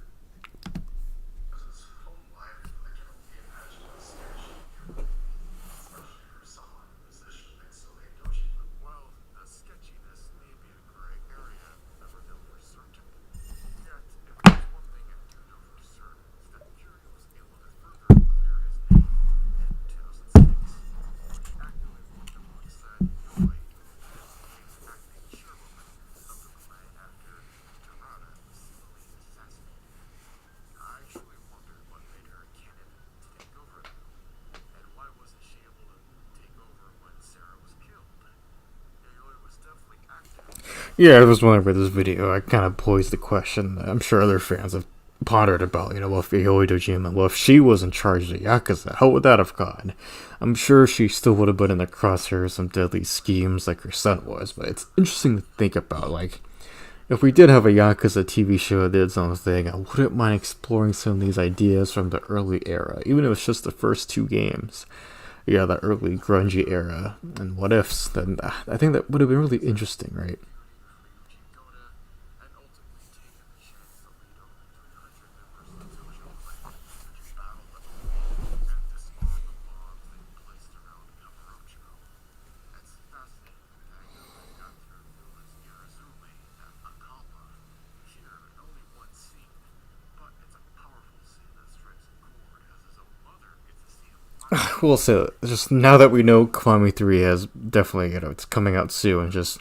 Yeah, I was wondering about this video. I kind of posed the question that I'm sure other fans have pondered about, well, if Yoi Dojima, well, if she was in charge of the Yakuza, how would that have gone? I'm sure she still would have been in the crosshairs of some deadly schemes like her son was, but it's interesting to think about, like, if we did have a Yakuza TV show that did something, I wouldn't mind exploring some of these ideas from the early era, even if it's just the first 2 games. Yeah, the early grungy era, and what ifs, then I think that would have been really interesting, right? We'll say just now that we know Kiwami 3 has definitely, it's coming out soon, just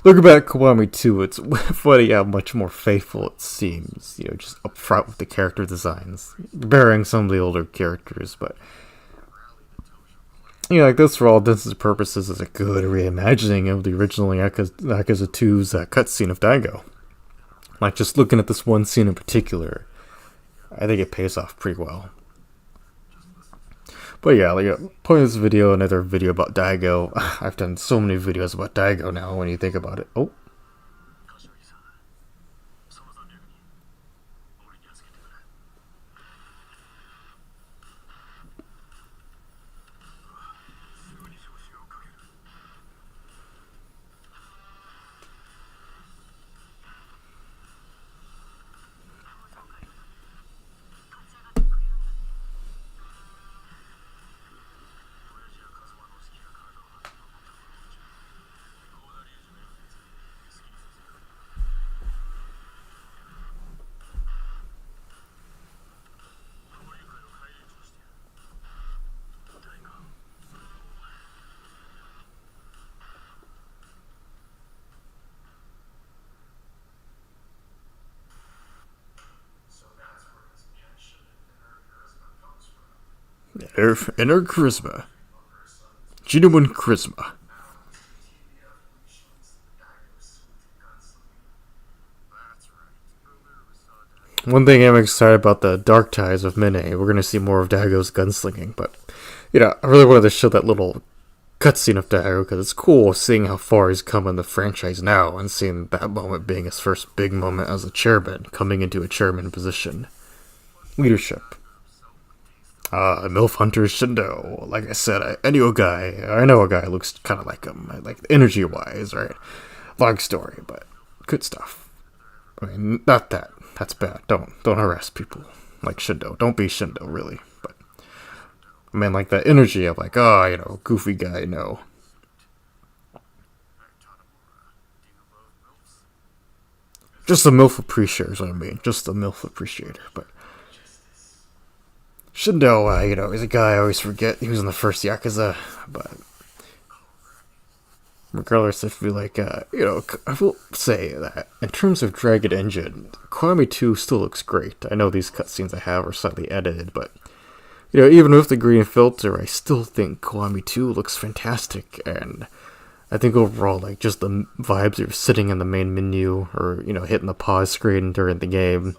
looking back at Kiwami 2, it's funny how much more faithful it seems, just up front with the character designs, bearing some of the older characters, but like this for all intents and purposes is a good reimagining of the original Yakuza 2's cutscene of Daigo. Like, just looking at this one scene in particular, I think it pays off pretty well. But yeah, point this video, another video about Daigo. I've done so many videos about Daigo now when you think about it. Oh. Inner charisma. Genuine charisma. One thing I'm excited about the Dark Ties of Mine. We're going to see more of Daigo's gunslinging, but, I really wanted to show that little cutscene of Daigo because it's cool seeing how far he's come in the franchise now and seeing that moment being his first big moment as a chairman, coming into a chairman position. Leadership. MILF Hunter Shindo. Like I said, I know a guy who looks kind of like him, like energy-wise, right? Long story, but good stuff. I mean, not that. That's bad. Don't harass people like Shindo. Don't be Shindo, really. But, I mean, like that energy of like, goofy guy, no. Just a MILF appreciator is what I mean. Just a MILF appreciator, but Shindo, he's a guy I always forget. He was in the first Yakuza, but regardless, I feel like, I will say that in terms of Dragon Engine, Kiwami 2 still looks great. I know these cutscenes I have are slightly edited, but, even with the green filter, I still think Kiwami 2 looks fantastic, and I think overall, like, just the vibes of sitting in the main menu, or, hitting the pause screen during the game,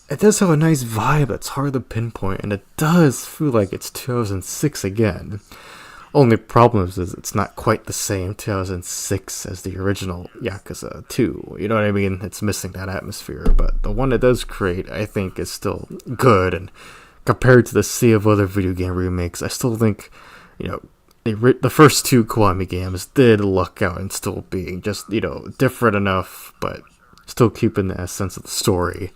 it does have a nice vibe that's hard to pinpoint, and it does feel like it's 2006 again. Only problem is it's not quite the same 2006 as the original Yakuza 2. You know what I mean? It's missing that atmosphere, but the one it does create, I think, is still good, and compared to the sea of other video game remakes, I still think, the first 2 Kiwami games did luck out in still being just, different enough, but still keeping the essence of the story.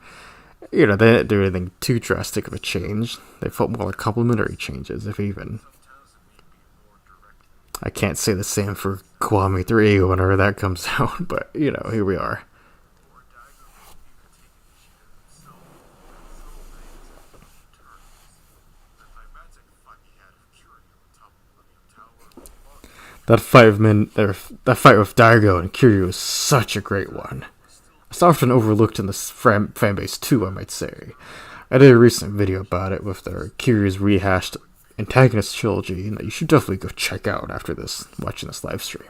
They didn't do anything too drastic of a change. They felt more like complementary changes, if even. I can't say the same for Kiwami 3 whenever that comes out, but, here we are. That fight with Daigo and Kiryu is such a great one. It's often overlooked in this fanbase too, I might say. I did a recent video about it with their Kiryu's rehashed antagonist trilogy that you should definitely go check out after watching this live stream.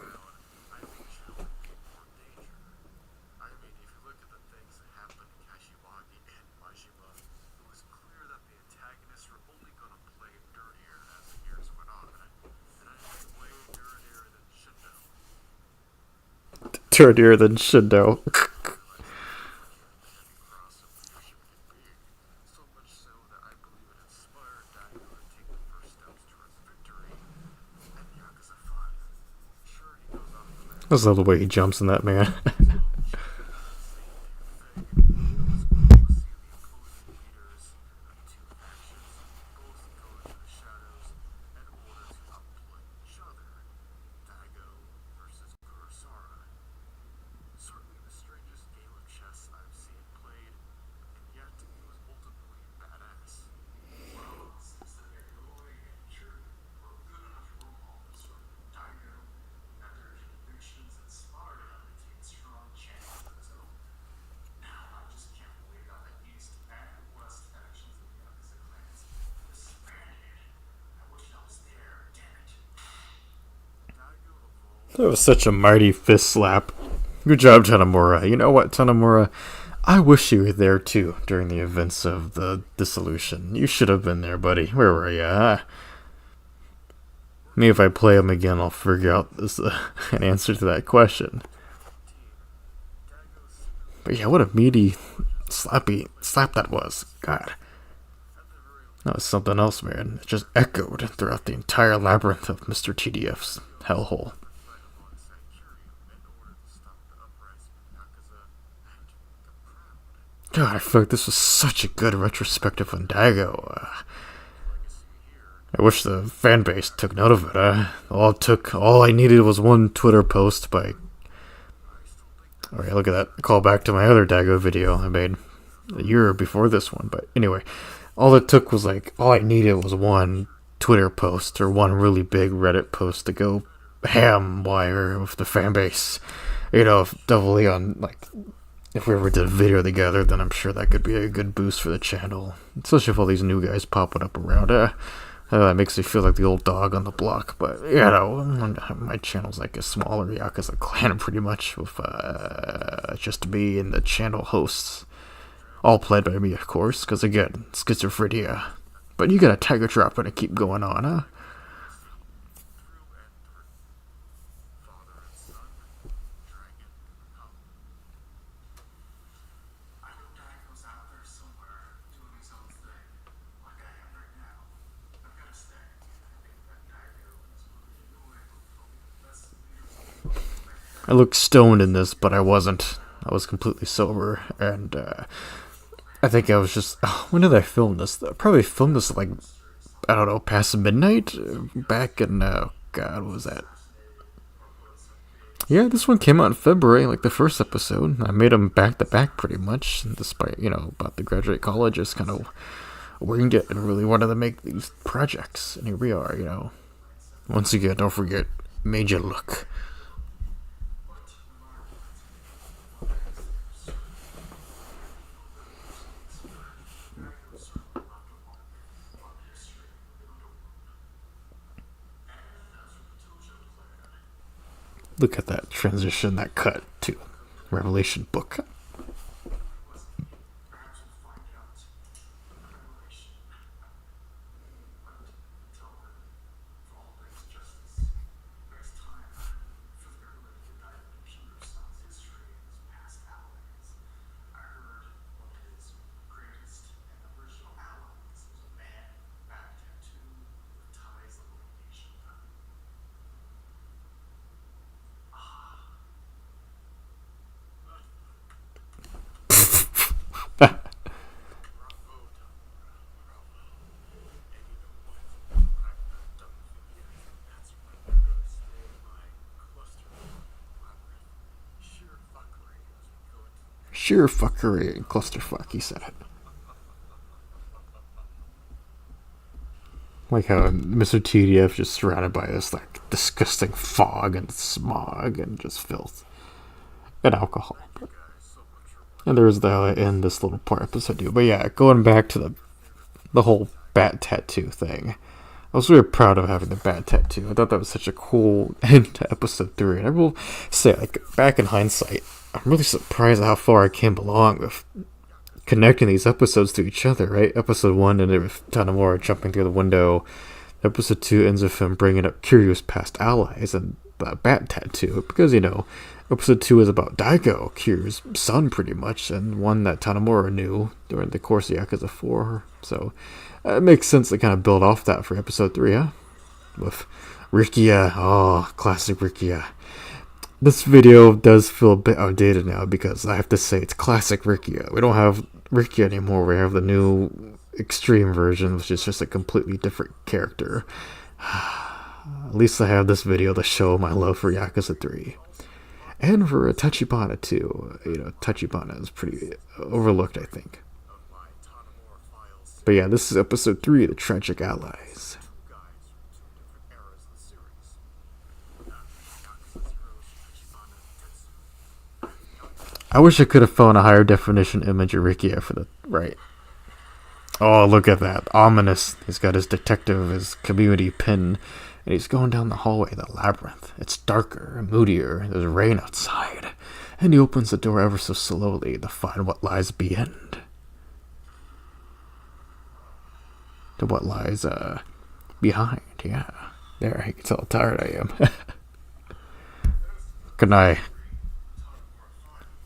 Dirtier than Shindo. I just love the way he jumps in that, man. That was such a mighty fist slap. Good job, Tanimura. You know what, Tanimura? I wish you were there too during the events of the dissolution. You should have been there, buddy. Where were you? Maybe if I play him again, I'll figure out an answer to that question. But yeah, what a meaty, slap that was. God. That was something else, man. It just echoed throughout the entire labyrinth of Mr. TDF's hellhole. God, I feel like this was such a good retrospective on Daigo. I wish the fan base took note of it. All I needed was one Twitter post by. Alright, look at that. Call back to my other Daigo video I made a year before this one. But anyway, all I needed was one Twitter post or one really big Reddit post to go ham wire with the fan base. Definitely on if we ever did a video together, then I'm sure that could be a good boost for the channel. Especially with all these new guys popping up around. That makes me feel like the old dog on the block. But, my channel's like a smaller Yakuza clan pretty much. With just me and the channel hosts. All played by me, of course. Because, again, schizophrenia. But you got a tiger drop and keep going on, huh? I looked stoned in this, but I wasn't. I was completely sober, and I think I was just. When did I film this? I probably filmed this past midnight? Back in, God, what was that? Yeah, this one came out in February, the first episode. I made them back to back pretty much, despite, about to graduate college, just kind of winged it and really wanted to make these projects. And here we are, Once again, don't forget, Major Look. Look at that transition, that cut to Revelation book. sheer fuckery and clusterfuck, he said it. Like how Mr. TDF just surrounded by this like disgusting fog and smog and just filth and alcohol. And there was the in this little part episode too. But yeah, going back to the whole bat tattoo thing. I was really proud of having the bat tattoo. I thought that was such a cool end to episode 3. And I will say, like, back in hindsight, I'm really surprised at how far I came along with connecting these episodes to each other, right? Episode 1 ended with Tanimura jumping through the window. Episode 2 ends with him bringing up Kiryu's past allies and the bat tattoo. Because, you know, episode 2 is about Daigo, Kiryu's son, pretty much, and one that Tanimura knew during the course of Yakuza 4. So it makes sense to kind of build off that for episode 3, huh? With Rikia. Oh, classic Rikia. This video does feel a bit outdated now because I have to say it's classic Rikia. We don't have Rikia anymore. We have the new extreme version, which is just a completely different character. At least I have this video to show my love for Yakuza 3. And for Tachibana too. You know, Tachibana is pretty overlooked, I think. But yeah, this is episode 3, The Tragic Allies. I wish I could have found a higher definition image of Rikia for the right. Oh, look at that. Ominous. He's got his detective, his community pin, and he's going down the hallway, the labyrinth. It's darker, moodier, there's rain outside. And he opens the door ever so slowly to find what lies beyond. To what lies behind, yeah. There, you can tell how tired I am. Good night.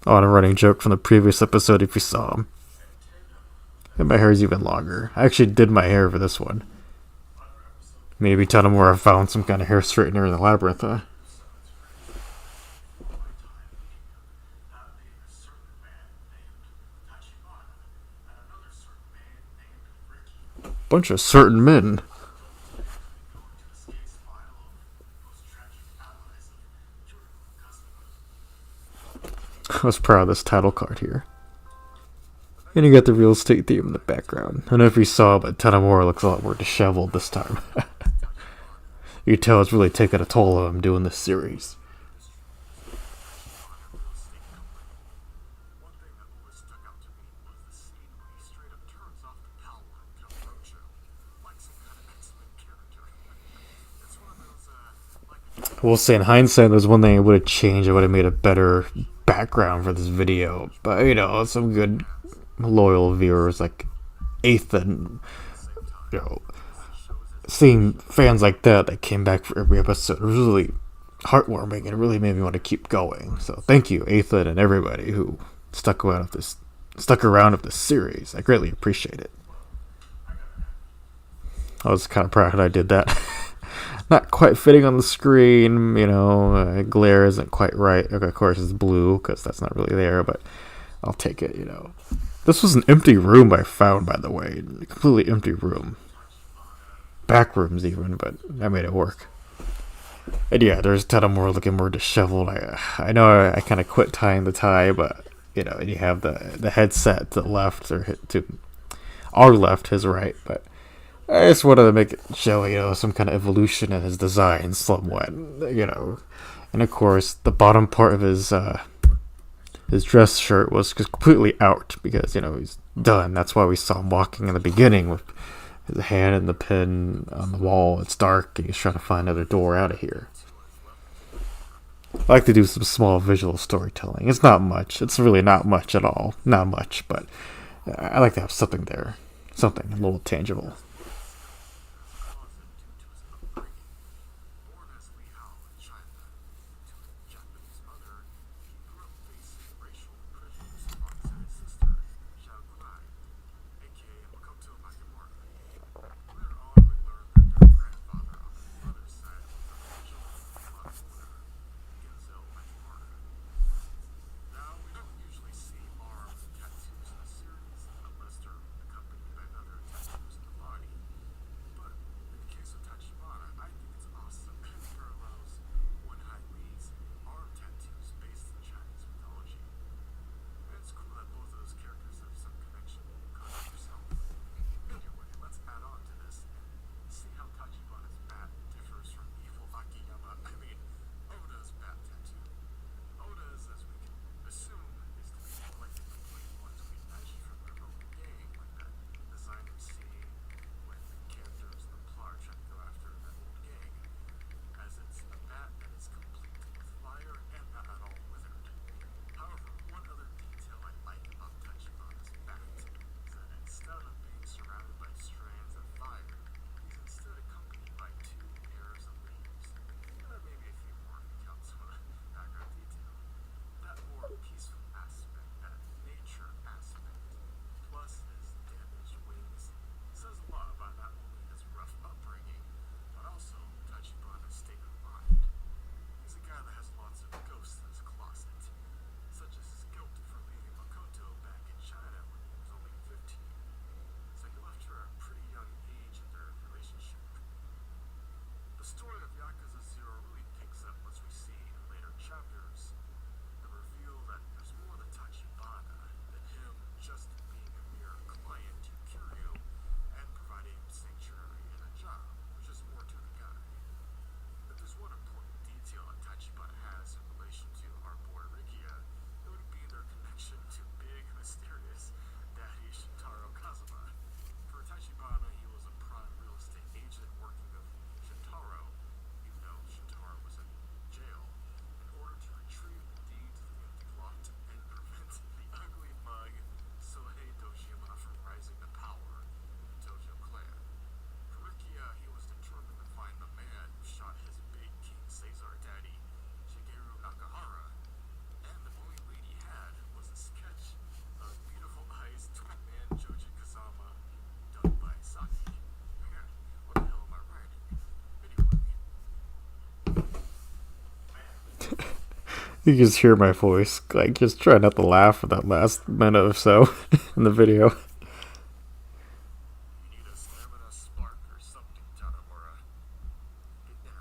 Oh, and a running joke from the previous episode if you saw him. And my hair is even longer. I actually did my hair for this one. Maybe Tanimura found some kind of hair straightener in the labyrinth, huh? Bunch of certain men. I was proud of this title card here. And you got the real estate theme in the background. I don't know if you saw, but Tanimura looks a lot more disheveled this time. You can tell it's really taking a toll on him doing this series. I will say in hindsight, there's one thing I would have changed. I would have made a better background for this video. But, you know, some good loyal viewers like Ethan, you know, seeing fans like that came back for every episode was really heartwarming and it really made me want to keep going. So thank you, Ethan, and everybody who stuck around with this series. I greatly appreciate it. I was kind of proud that I did that. Not quite fitting on the screen, you know, glare isn't quite right. Okay, of course it's blue because that's not really there, but I'll take it, you know. This was an empty room I found, by the way. A completely empty room. Back rooms even, but I made it work. And yeah, there's Tanimura looking more disheveled. I know I kind of quit tying the tie, but, you know, and you have the headset to the left, or to our left, his right, but I just wanted to make it show, you know, some kind of evolution in his design somewhat, you know. And of course, the bottom part of his dress shirt was just completely out because, you know, he's done. That's why we saw him walking in the beginning with his hand and the pin on the wall. It's dark and he's trying to find another door out of here. I like to do some small visual storytelling. It's not much. It's really not much at all. Not much, but I like to have something there. Something a little tangible. You just hear my voice, like, just try not to laugh for that last minute or so in the video. You need a stamina spark or something, Tanimura. Get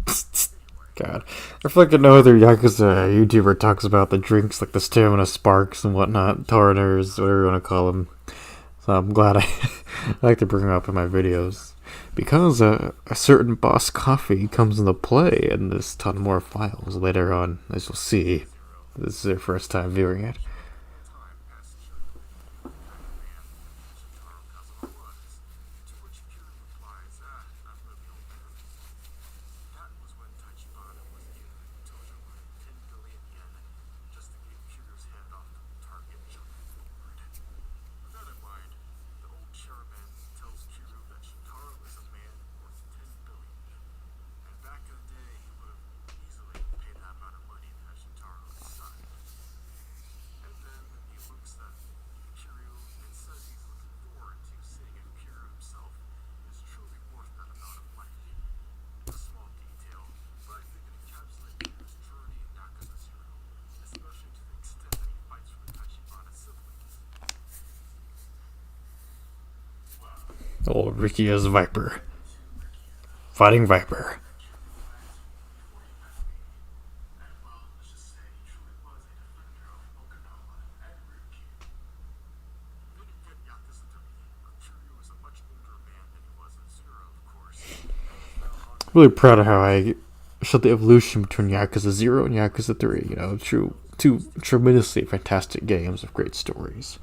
energized. God. I fucking no other Yakuza YouTuber talks about the drinks, like the stamina sparks and whatnot, Tarners, whatever you want to call them. So I'm glad I like to bring them up in my videos. Because a certain boss coffee comes into play in this Tanimura files later on, as you'll see. This is their first time viewing it. Old Ricky as Viper. Fighting Viper. Really proud of how I showed the evolution between Yakuza 0 and Yakuza 3. You know, two tremendously fantastic games with great stories.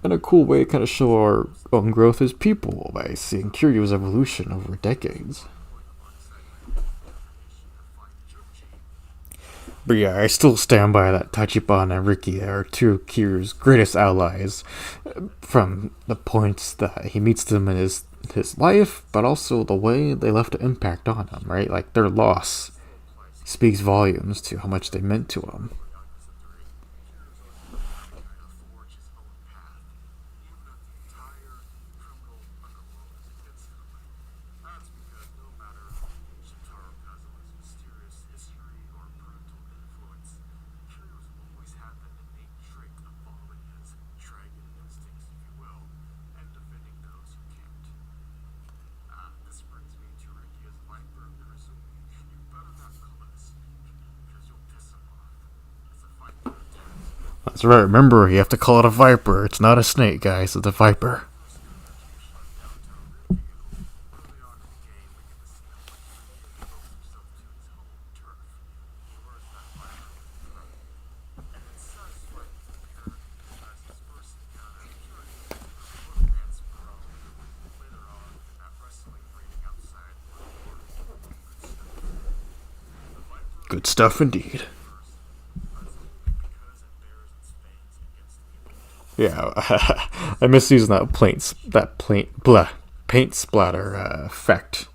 And a cool way to kind of show our own growth as people by seeing Kiryu's evolution over decades. But yeah, I still stand by that Tachibana and Riki are two of Kiryu's greatest allies, from the points that he meets them in his life, but also the way they left an impact on him, right? Like, their loss speaks volumes to how much they meant to him. That's right, remember, you have to call it a viper. It's not a snake, guys, it's a viper. Good stuff indeed. Yeah, I miss using that paint splatter effect.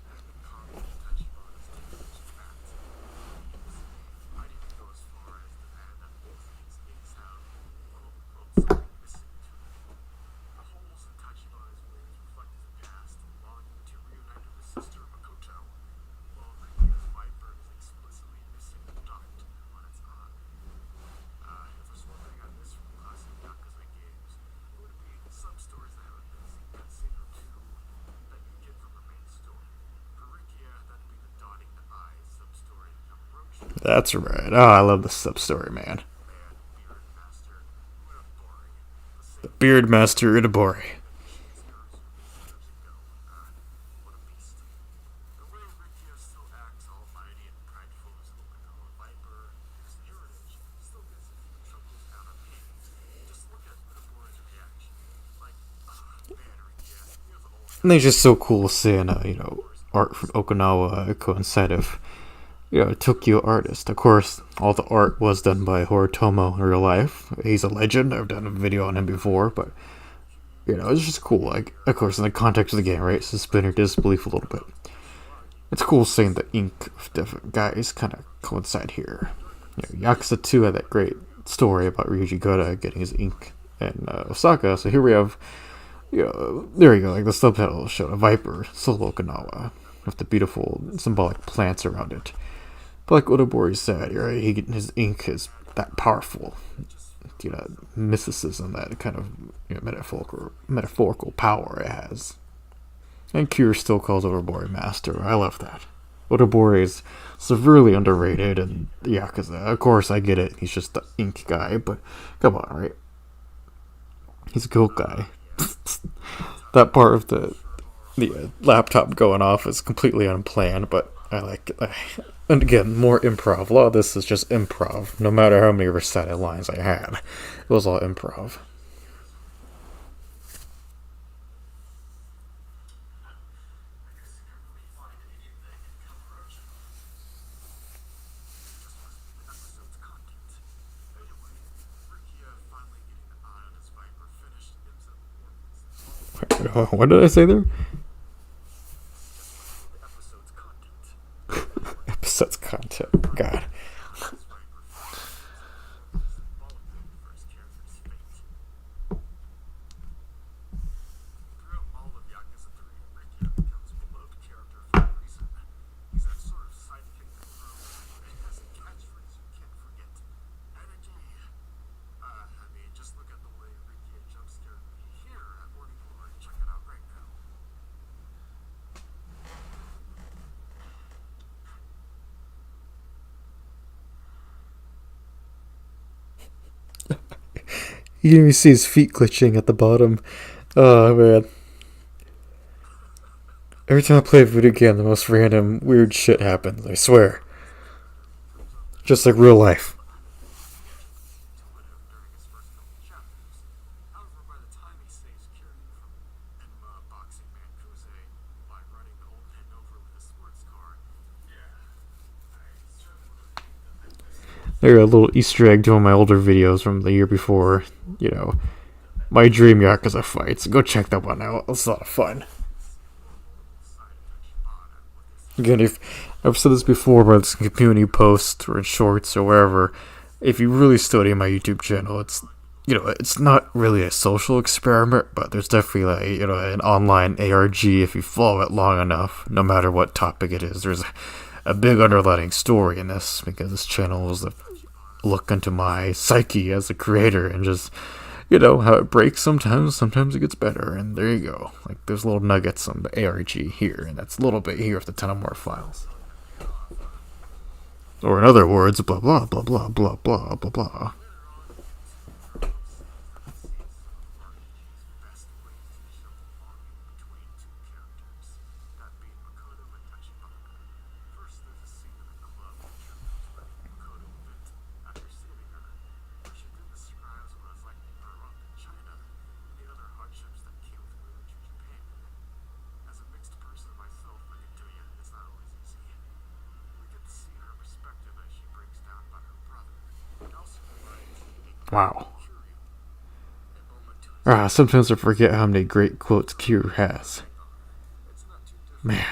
That's right. Oh, I love the sub-story, man. The Beard Master Itabori. And it's just so cool seeing, art from Okinawa coincide of, a Tokyo artist. Of course, all the art was done by Horitomo in real life. He's a legend. I've done a video on him before, but, it's just cool. Like, of course, in the context of the game, right? Suspend your disbelief a little bit. It's cool seeing the ink of different guys kind of coincide here. Yakuza 2 had that great story about Ryuji Goda getting his ink in Osaka, so here we have, there you go, like the subtitle showed, a viper, Solo Okinawa, with the beautiful symbolic plants around it. But like Odobori said, right, his ink is that powerful. Mysticism, that kind of metaphorical power it has. And Cure still calls Odobori master. I love that. Odobori is severely underrated in Yakuza. Of course, I get it. He's just the ink guy, but come on, right? He's a goat guy. That part of the laptop going off is completely unplanned, but I like it. And again, more improv. A lot of this is just improv. No matter how many recited lines I had, it was all improv. What did I say there? Episode's content. God. You can even see his feet glitching at the bottom. Oh, man. Every time I play a video game, the most random, weird shit happens, I swear. Just like real life. There a little Easter egg to one of my older videos from the year before. My dream Yakuza fights. Go check that one out. It's a lot of fun. Again, if I've said this before, but it's in community posts or in shorts or wherever, if you really study my YouTube channel, it's not really a social experiment, but there's definitely an online ARG if you follow it long enough, no matter what topic it is. There's a big underlying story in this, because this channel is a look into my psyche as a creator, and just how it breaks sometimes it gets better, and there you go. Like, there's little nuggets on the ARG here, and that's a little bit here of the Tanimura files. Or in other words, blah blah blah blah blah blah blah blah. Wow. Sometimes I forget how many great quotes Q has. Man.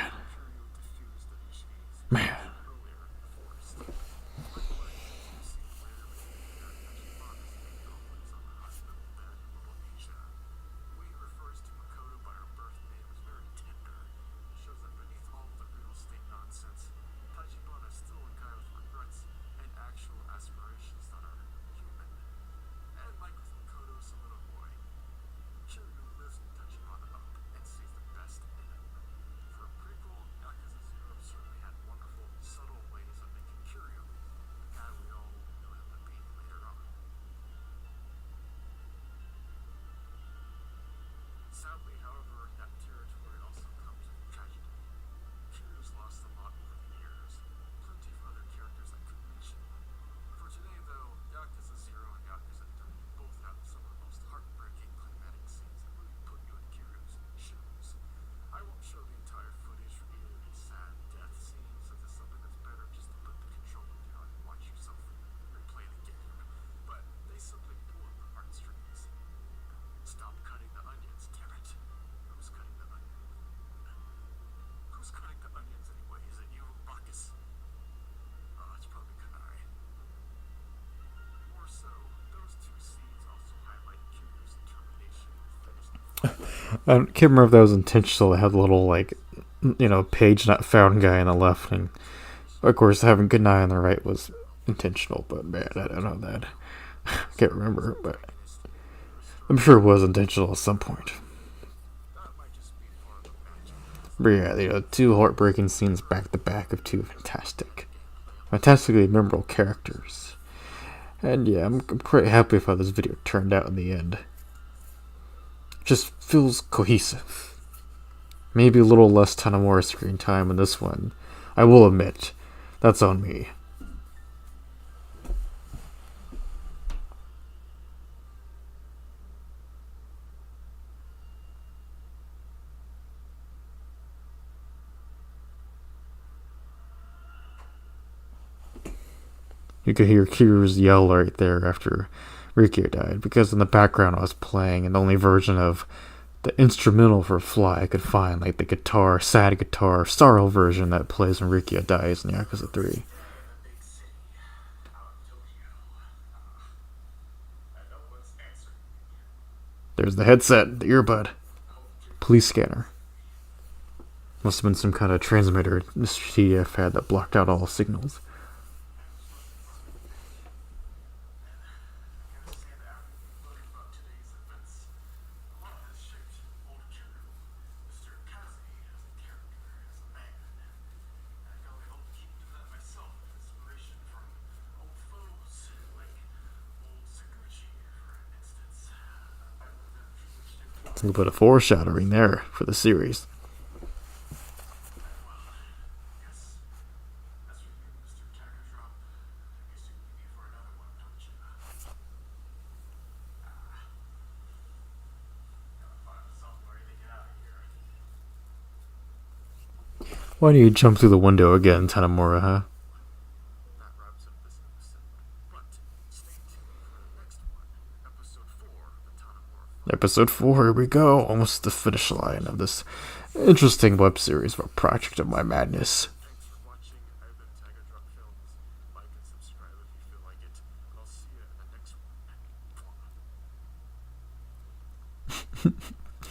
I can't remember if that was intentional. It had a little, page not found guy on the left, and Of course, having good eye on the right was intentional, but man, I don't know that. I can't remember, but I'm sure it was intentional at some point. But yeah, two heartbreaking scenes back to back of two fantastically memorable characters. And yeah, I'm quite happy with how this video turned out in the end. It just feels cohesive. Maybe a little less Tanimura screen time in this one. I will admit, that's on me. You could hear Kiru's yell right there after Rikyo died, because in the background I was playing an only version of the instrumental for Fly I could find, like the sad guitar, sorrow version that plays when Rikyo dies in Yakuza 3. There's the headset, the earbud, police scanner. Must have been some kind of transmitter Mr. TDF had that blocked out all signals. A little bit of foreshadowing there for the series. Why do you jump through the window again, Tanimura, huh? Episode 4, here we go, almost the finish line of this interesting web series of a project of my madness.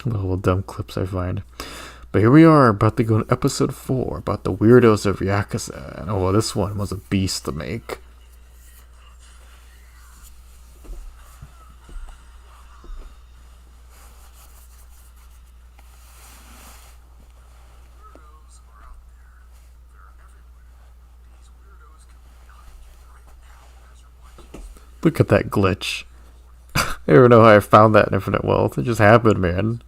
Little dumb clips I find. But here we are, about to go to episode 4, about the weirdos of Yakuza. And oh, this one was a beast to make. Look at that glitch. I don't know how I found that in Infinite Wealth. It just happened, man.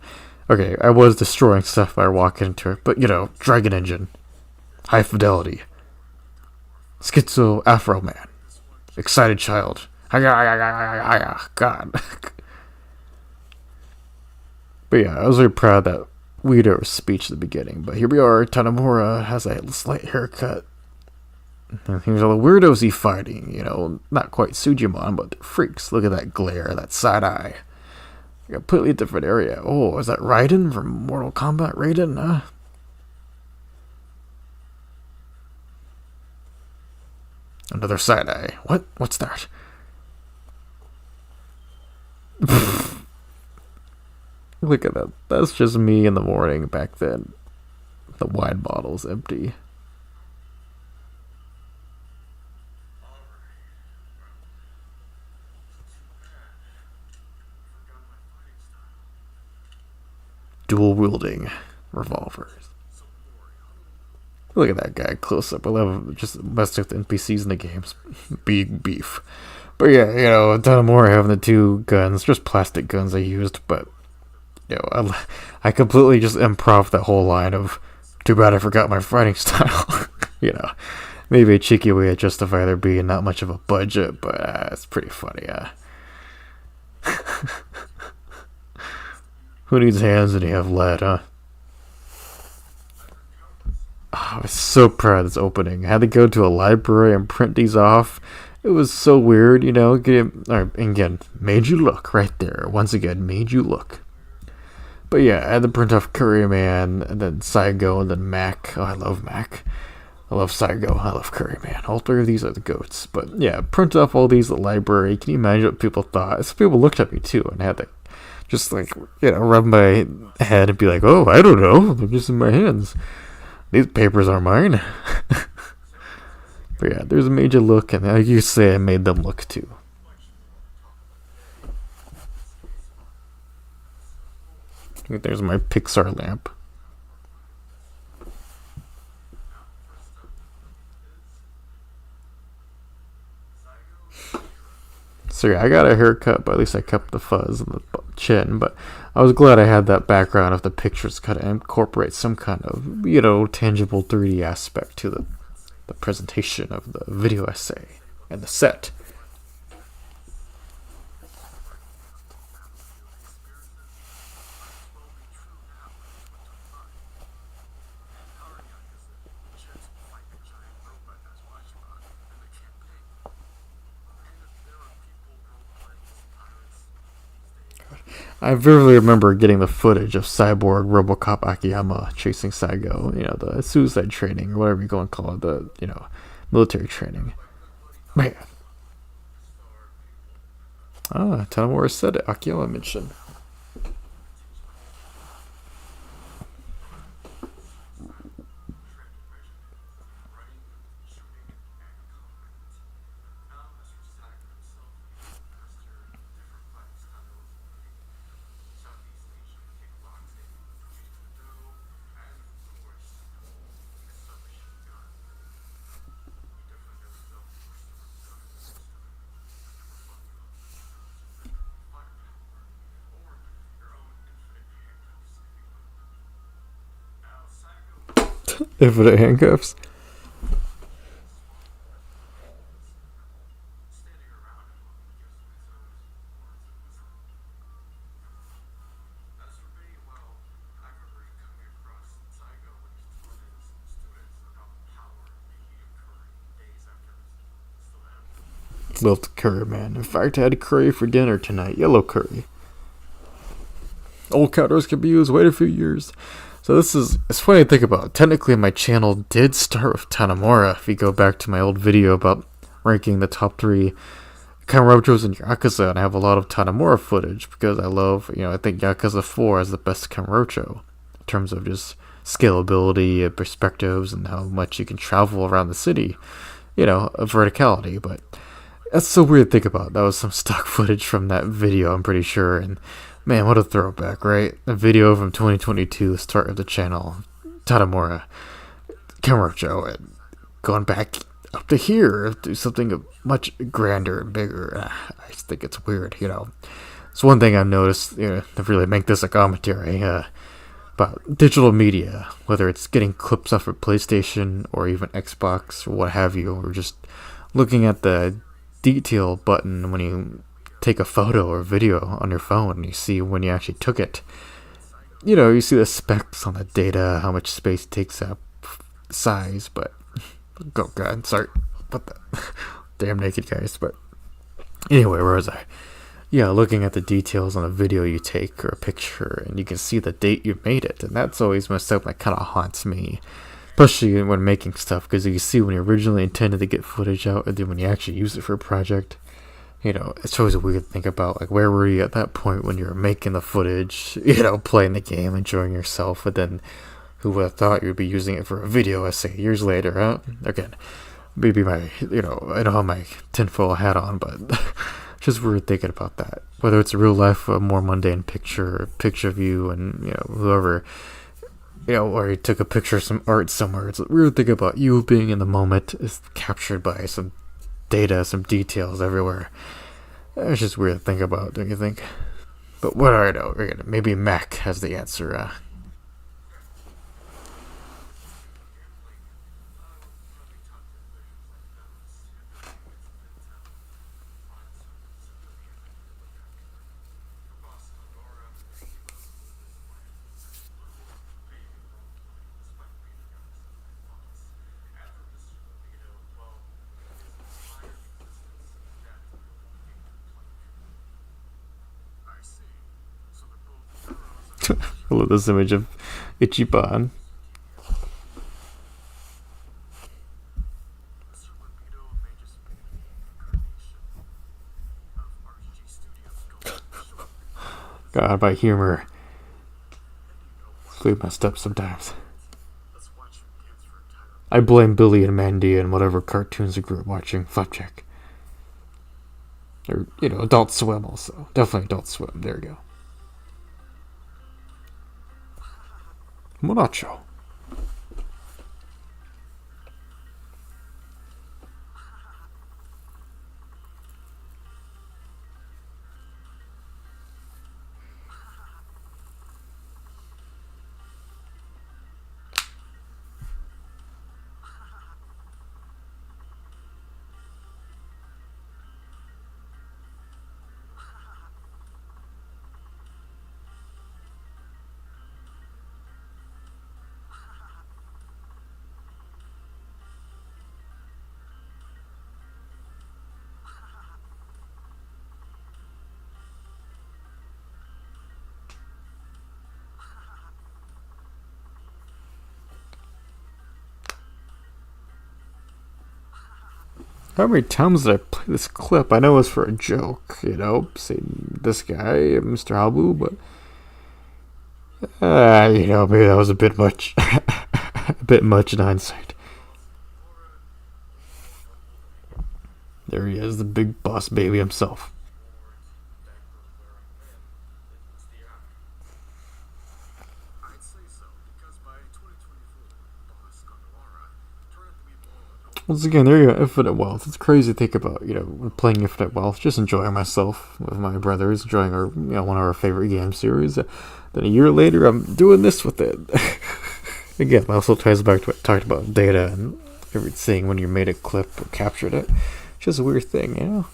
Okay, I was destroying stuff by walking into it, but Dragon Engine. High fidelity. Schizo Afro Man. Excited child. God. But yeah, I was very proud of that weirdo speech at the beginning. But here we are, Tanimura has a slight haircut. And here's all the weirdos he's fighting, not quite Sujimon, but they're freaks. Look at that glare, that side eye. A completely different area. Oh, is that Raiden from Mortal Kombat? Raiden, Another side eye. What? What's that? Look at that. That's just me in the morning back then. The wine bottle's empty. Dual-wielding revolvers. Look at that guy close up. I love just messing with the NPCs in the games. Big beef. But yeah, Tanimura having the two guns, just plastic guns I used, but I completely just improv that whole line of, too bad I forgot my fighting style. Maybe a cheeky way to justify there being not much of a budget, but it's pretty funny, Who needs hands and you have lead, huh? Oh, I was so proud of this opening. I had to go to a library and print these off. It was so weird, again, made you look right there. Once again, made you look. But yeah, I had to print off Curryman, and then Saigo, and then Mac. Oh, I love Mac. I love Saigo. I love Curryman. All three of these are the goats. But yeah, print off all these at the library. Can you imagine what people thought? Some people looked at me too, and I had to just rub my head and be like, oh, I don't know. They're just in my hands. These papers are mine. But yeah, there's a major look, and like you say, I made them look too. There's my Pixar lamp. So yeah, I got a haircut, but at least I kept the fuzz and the chin. But I was glad I had that background of the pictures kind of incorporate some kind of, tangible 3D aspect to the presentation of the video essay and the set. I vividly remember getting the footage of Cyborg Robocop Akiyama chasing Saigo, the suicide training, or whatever you go and call it, the, military training. Man. Tanimura said it, Akiyama mentioned. Infinite handcuffs. Loved curry, man. In fact, I had curry for dinner tonight. Yellow curry. Old counters can be used. Wait a few years. So it's funny to think about. Technically, my channel did start with Tanimura. If you go back to my old video about ranking the top 3 Kamurochos in Yakuza, and I have a lot of Tanimura footage because I love, I think Yakuza 4 is the best Kamurocho in terms of just scalability and perspectives and how much you can travel around the city, verticality. But that's so weird to think about. That was some stock footage from that video, I'm pretty sure, and man, what a throwback, right? A video from 2022, the start of the channel, Tanimura, Kamurocho, and going back up to here, do something much grander and bigger. I just think it's weird, It's one thing I've noticed, to really make this a commentary, about digital media, whether it's getting clips off of PlayStation or even Xbox or what have you, or just looking at the detail button when you take a photo or video on your phone and you see when you actually took it. You see the specs on the data, how much space it takes up, size, but oh god, sorry about that. Damn naked guys. But anyway, where was I? Yeah, looking at the details on a video you take or a picture, and you can see the date you made it, and that's always my stuff that kind of haunts me, especially when making stuff, because you can see when you originally intended to get footage out and then when you actually use it for a project. It's always weird to think about, like, where were you at that point when you were making the footage, playing the game, enjoying yourself, and then who would have thought you would be using it for a video essay years later, huh? Again, maybe I don't have my tinfoil hat on, but just weird thinking about that. Whether it's a real life, a more mundane picture, or a picture of you and, whoever, or you took a picture of some art somewhere. It's weird thinking about you being in the moment is captured by some data, some details everywhere. It's just weird to think about, don't you think? But what I know, maybe Mac has the answer. I love this image of Ichiban. God, my humor. We messed up sometimes. I I blame Billy and Mandy and whatever cartoons I grew up watching. Flapjack. Or, Adult Swim also. Definitely Adult Swim. There you go. Monacho. How many times did I play this clip? I know it was for a joke, saying this guy, Mr. Habu, but maybe that was a bit much, a bit much in hindsight. There he is, the big boss baby himself. Once again, there you go, Infinite Wealth. It's crazy to think about, playing Infinite Wealth, just enjoying myself with my brothers, enjoying our, one of our favorite game series. Then a year later, I'm doing this with it. Again, it also ties back to what I talked about data and everything when you made a clip or captured it. It's just a weird thing,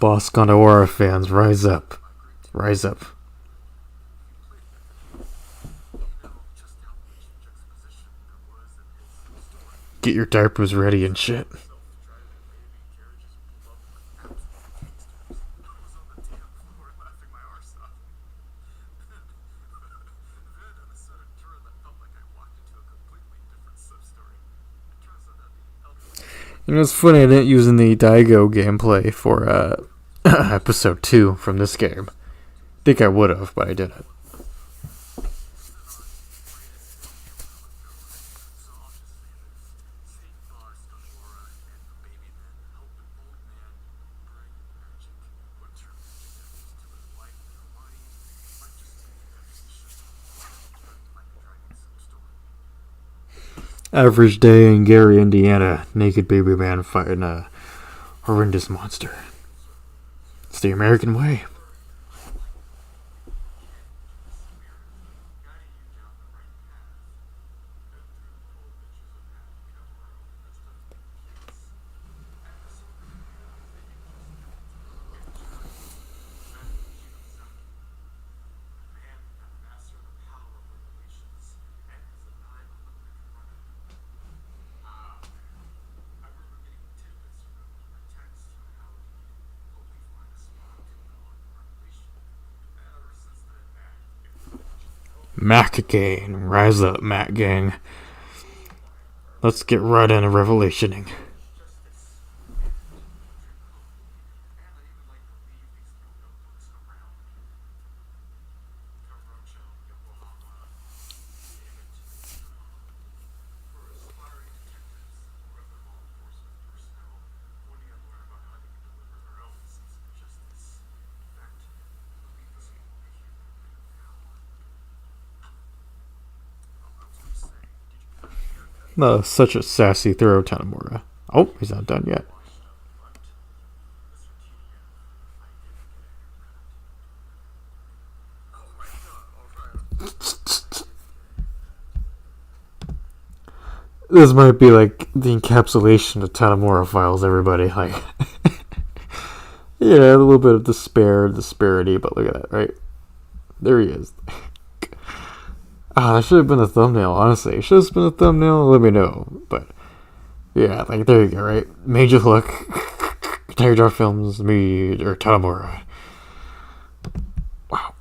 Boss Gondawara fans, rise up. Rise up. Get your diapers ready and shit. It's funny I didn't use the Daigo gameplay for episode 2 from this game. I think I would have, but I didn't. Average day in Gary, Indiana. Naked baby man fighting a horrendous monster. It's the American way. Mac Gang. Rise up, Mac Gang. Let's get right into revelationing. Such a sassy throw, Tanimura. Oh, he's not done yet. This might be like the encapsulation of Tanimura files, everybody. Like, yeah, a little bit of disparity, but look at that, right? There he is. That should have been a thumbnail, honestly. It should have been a thumbnail, let me know. But, yeah, like, there you go, right? Major Look, Tiger Jaw Films, me, or Tanimura. Wow.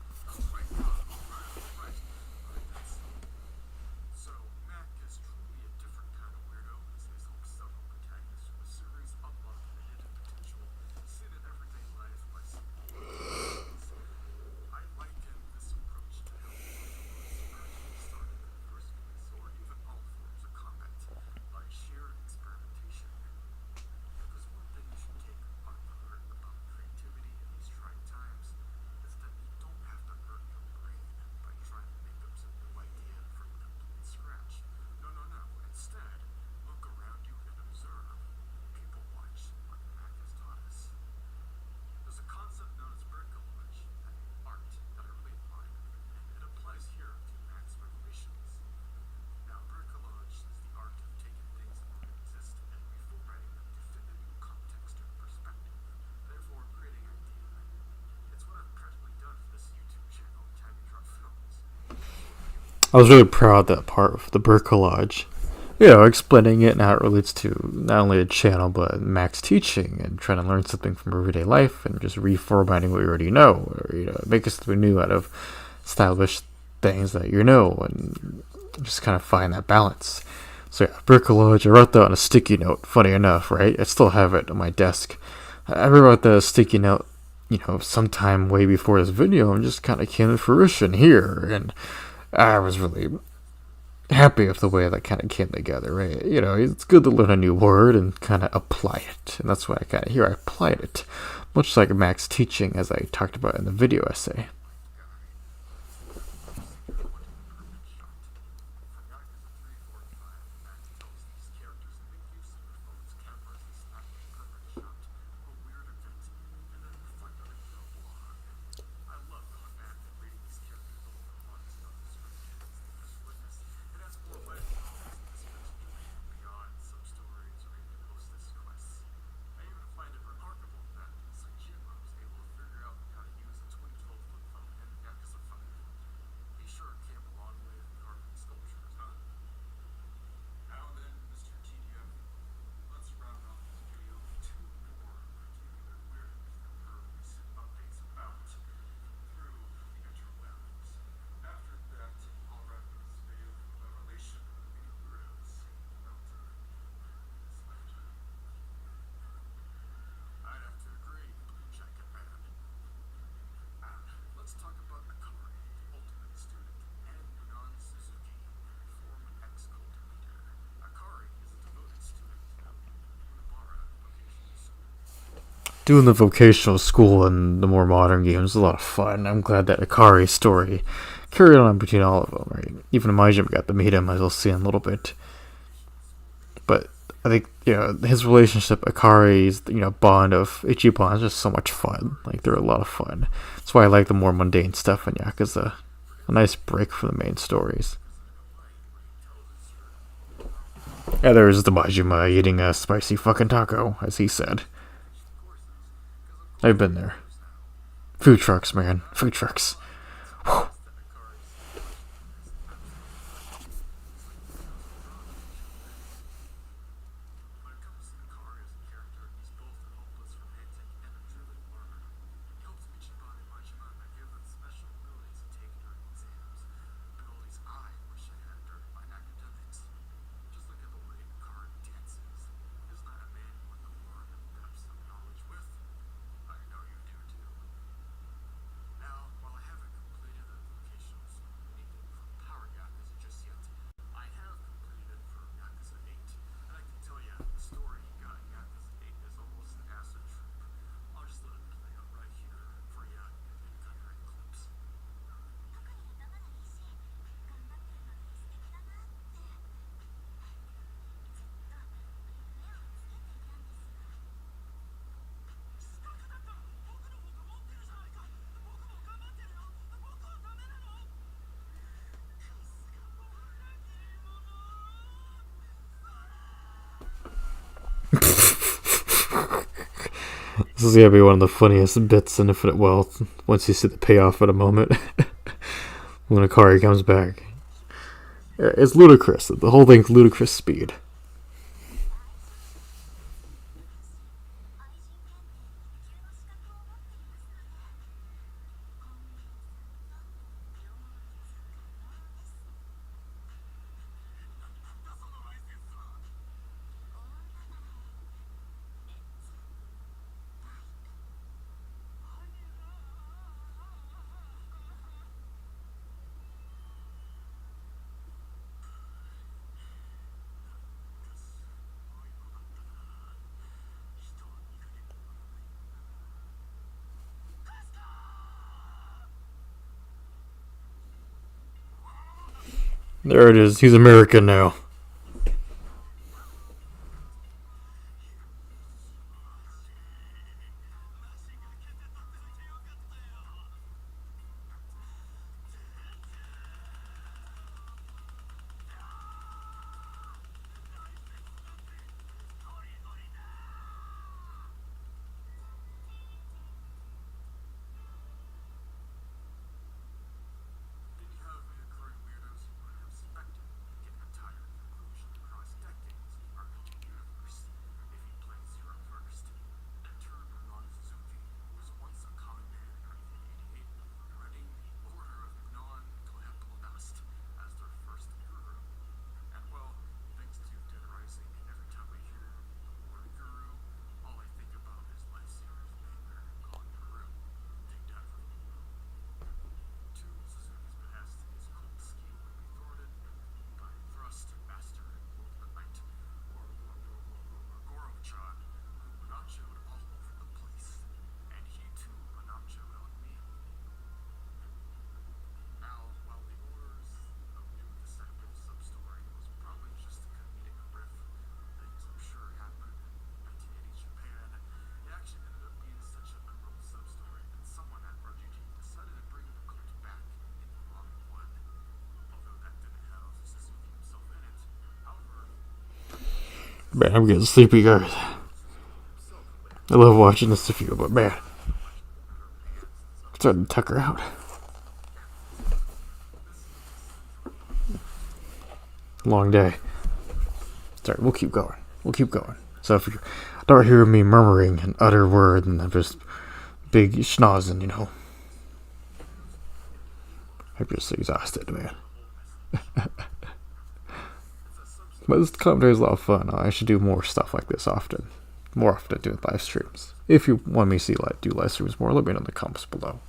I was really proud of that part of the bricolage. You know, explaining it and how it relates to not only the channel but Mac's teaching and trying to learn something from everyday life and just reformatting what you already know, or making something new out of established things that you know, and just kind of find that balance. So yeah, bricolage. I wrote that on a sticky note. Funny enough, right? I still have it on my desk. I wrote the sticky note, sometime way before this video, and just kind of came to fruition here, and I was really happy with the way that kind of came together, right? It's good to learn a new word and kind of apply it, and that's why I applied it, much like Mac's teaching, as I talked about in the video essay. Doing the vocational school and the more modern games is a lot of fun. I'm glad that Akari's story carried on between all of them, right? Even Majima got to meet him, as we'll see in a little bit. But I think, his relationship, Akari's, bond of Ichiban is just so much fun. Like, they're a lot of fun. That's why I like the more mundane stuff in Yakuza. A nice break from the main stories. Yeah, there's the Majima eating a spicy fucking taco, as he said. I've been there. Food trucks, man. Food trucks. Whew. This is gonna be one of the funniest bits in Infinite Wealth once you see the payoff at a moment. When Akari comes back. It's ludicrous. The whole thing's ludicrous speed. There it is. He's American now. Man, I'm getting sleepy, guys. I love watching this with you, but man, I'm starting to tucker out. Long day. Sorry, we'll keep going. We'll keep going. So if you don't hear me murmuring an utter word and I'm just big schnozzing, you know. I'm just exhausted, man. But this commentary is a lot of fun. I should do more stuff like this often. More often doing live streams. If you want me to do live streams more, let me know in the comments below.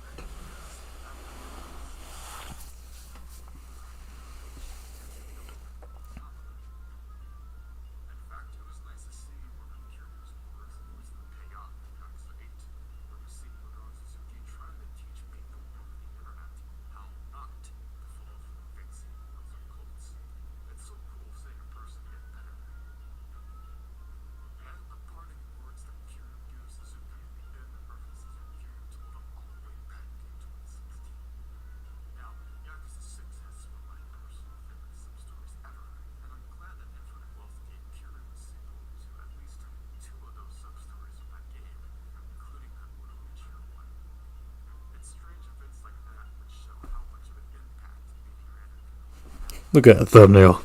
Look at that thumbnail.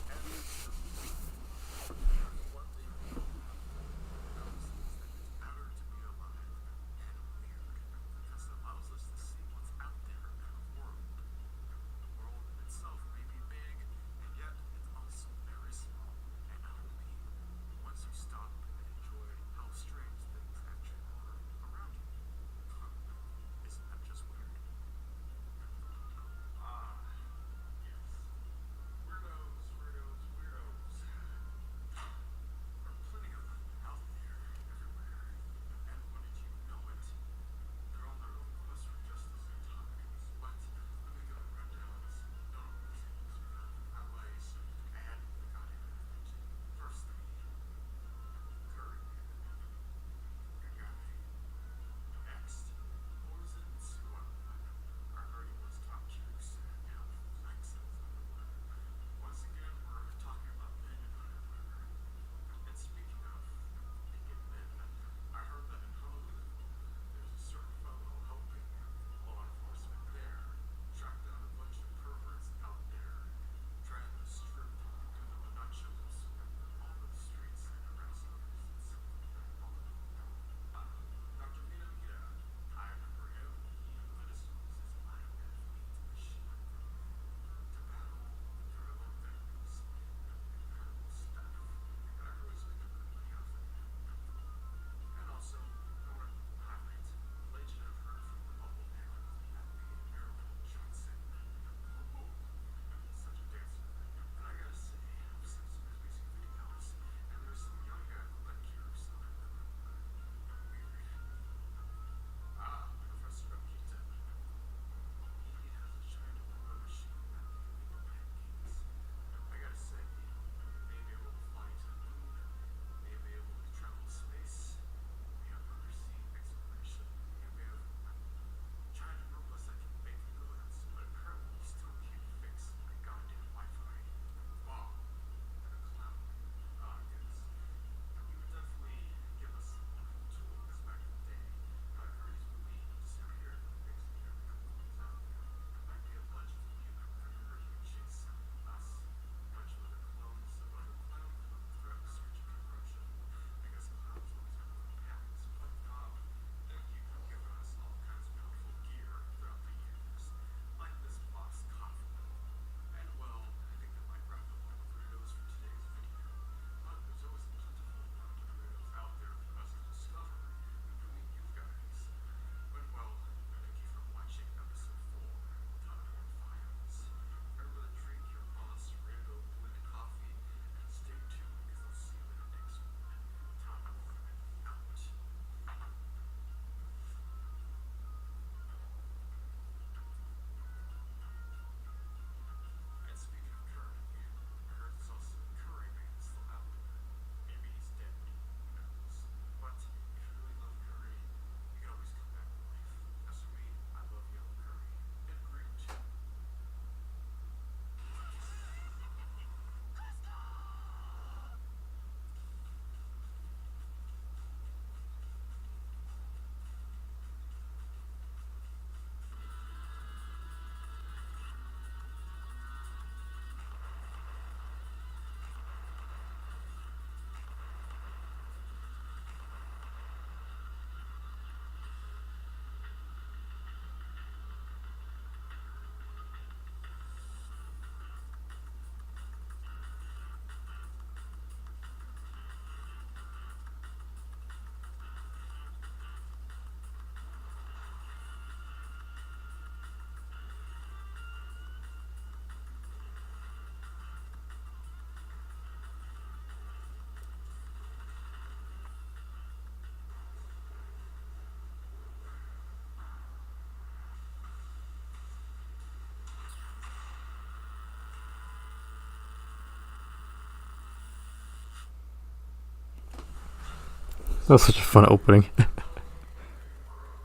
That was such a fun opening.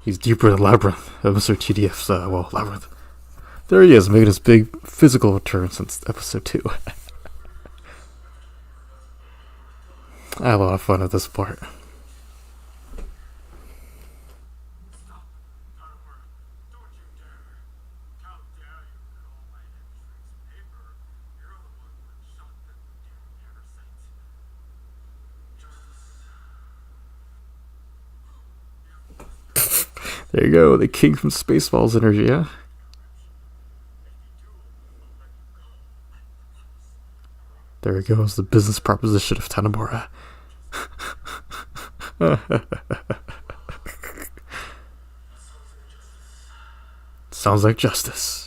He's deeper in the labyrinth of Mr. TDF's, labyrinth. There he is, making his big physical return since episode 2. I had a lot of fun at this part. There you go, the king from Spaceballs energy, yeah? There he goes, the business proposition of Tanimura. Sounds like justice.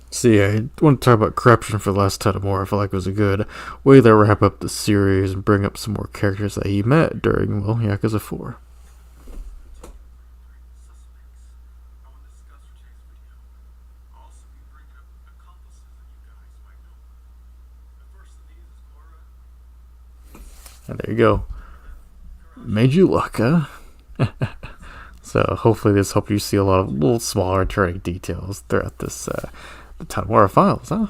See, I want to talk about corruption for the last time more. I feel like it was a good way to wrap up the series and bring up some more characters that he met during, well, Yakuza 4. And there you go. Made you luck, huh? So hopefully this helped you see a lot of little smaller turning details throughout this the Tanimura files, huh?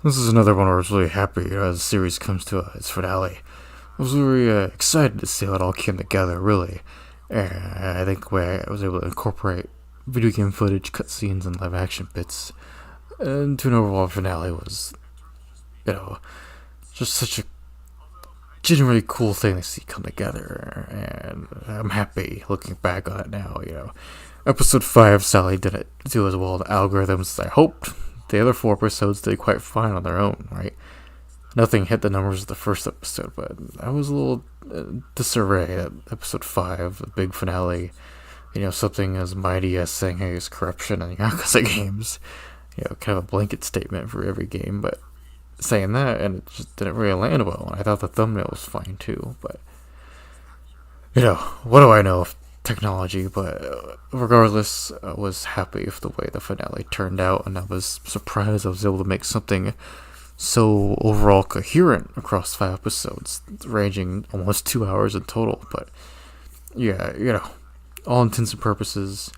This is another one where I was really happy as the series comes to its finale. I was really excited to see how it all came together, really. I think the way I was able to incorporate video game footage, cutscenes, and live action bits into an overall finale was, just such a genuinely cool thing to see come together. And I'm happy looking back on it now, Episode 5 sadly didn't do as well the algorithms as I hoped. The other 4 episodes did quite fine on their own, right? Nothing hit the numbers of the first episode, but I was a little disarray at episode 5, the big finale. Something as mighty as saying, hey, it's corruption in Yakuza games. Kind of a blanket statement for every game, but saying that, and it just didn't really land well. I thought the thumbnail was fine too, but, what do I know of technology? But regardless, I was happy with the way the finale turned out, and I was surprised I was able to make something so overall coherent across 5 episodes, ranging almost 2 hours in total. But yeah, all intents and purposes,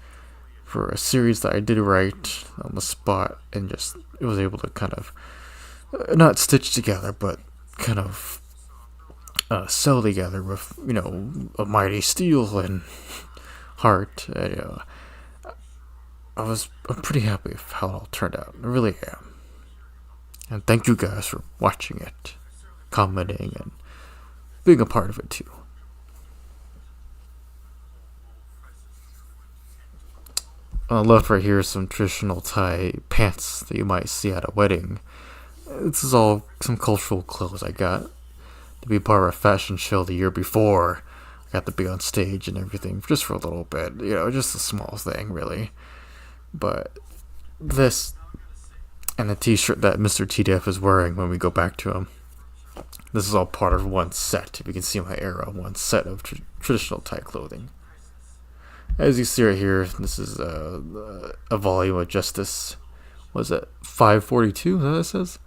for a series that I did right on the spot, and just it was able to kind of not stitch together, but kind of sew together with a mighty steel and heart. I'm pretty happy with how it all turned out. I really am. And thank you guys for watching it, commenting, and being a part of it too. On the left right here is some traditional Thai pants that you might see at a wedding. This is all some cultural clothes I got to be part of a fashion show the year before. I got to be on stage and everything just for a little bit. Just a small thing, really. But this and the t-shirt that Mr. TDF is wearing when we go back to him, this is all part of one set. If you can see my arrow, one set of traditional Thai clothing. As you see right here, this is a volume of Justice. Was it 542? Is that what it says?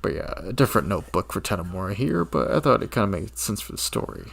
But But yeah, a different notebook for Tanimura here, but I thought it kind of made sense for the story.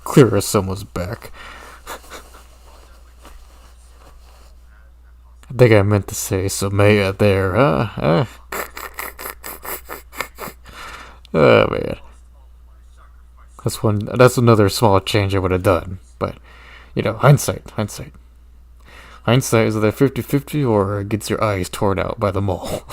Clear as someone's back. I think I meant to say Somaya there, huh? Oh man. That's another small change I would have done. But, hindsight. Hindsight is either 50-50 or gets your eyes torn out by the mole.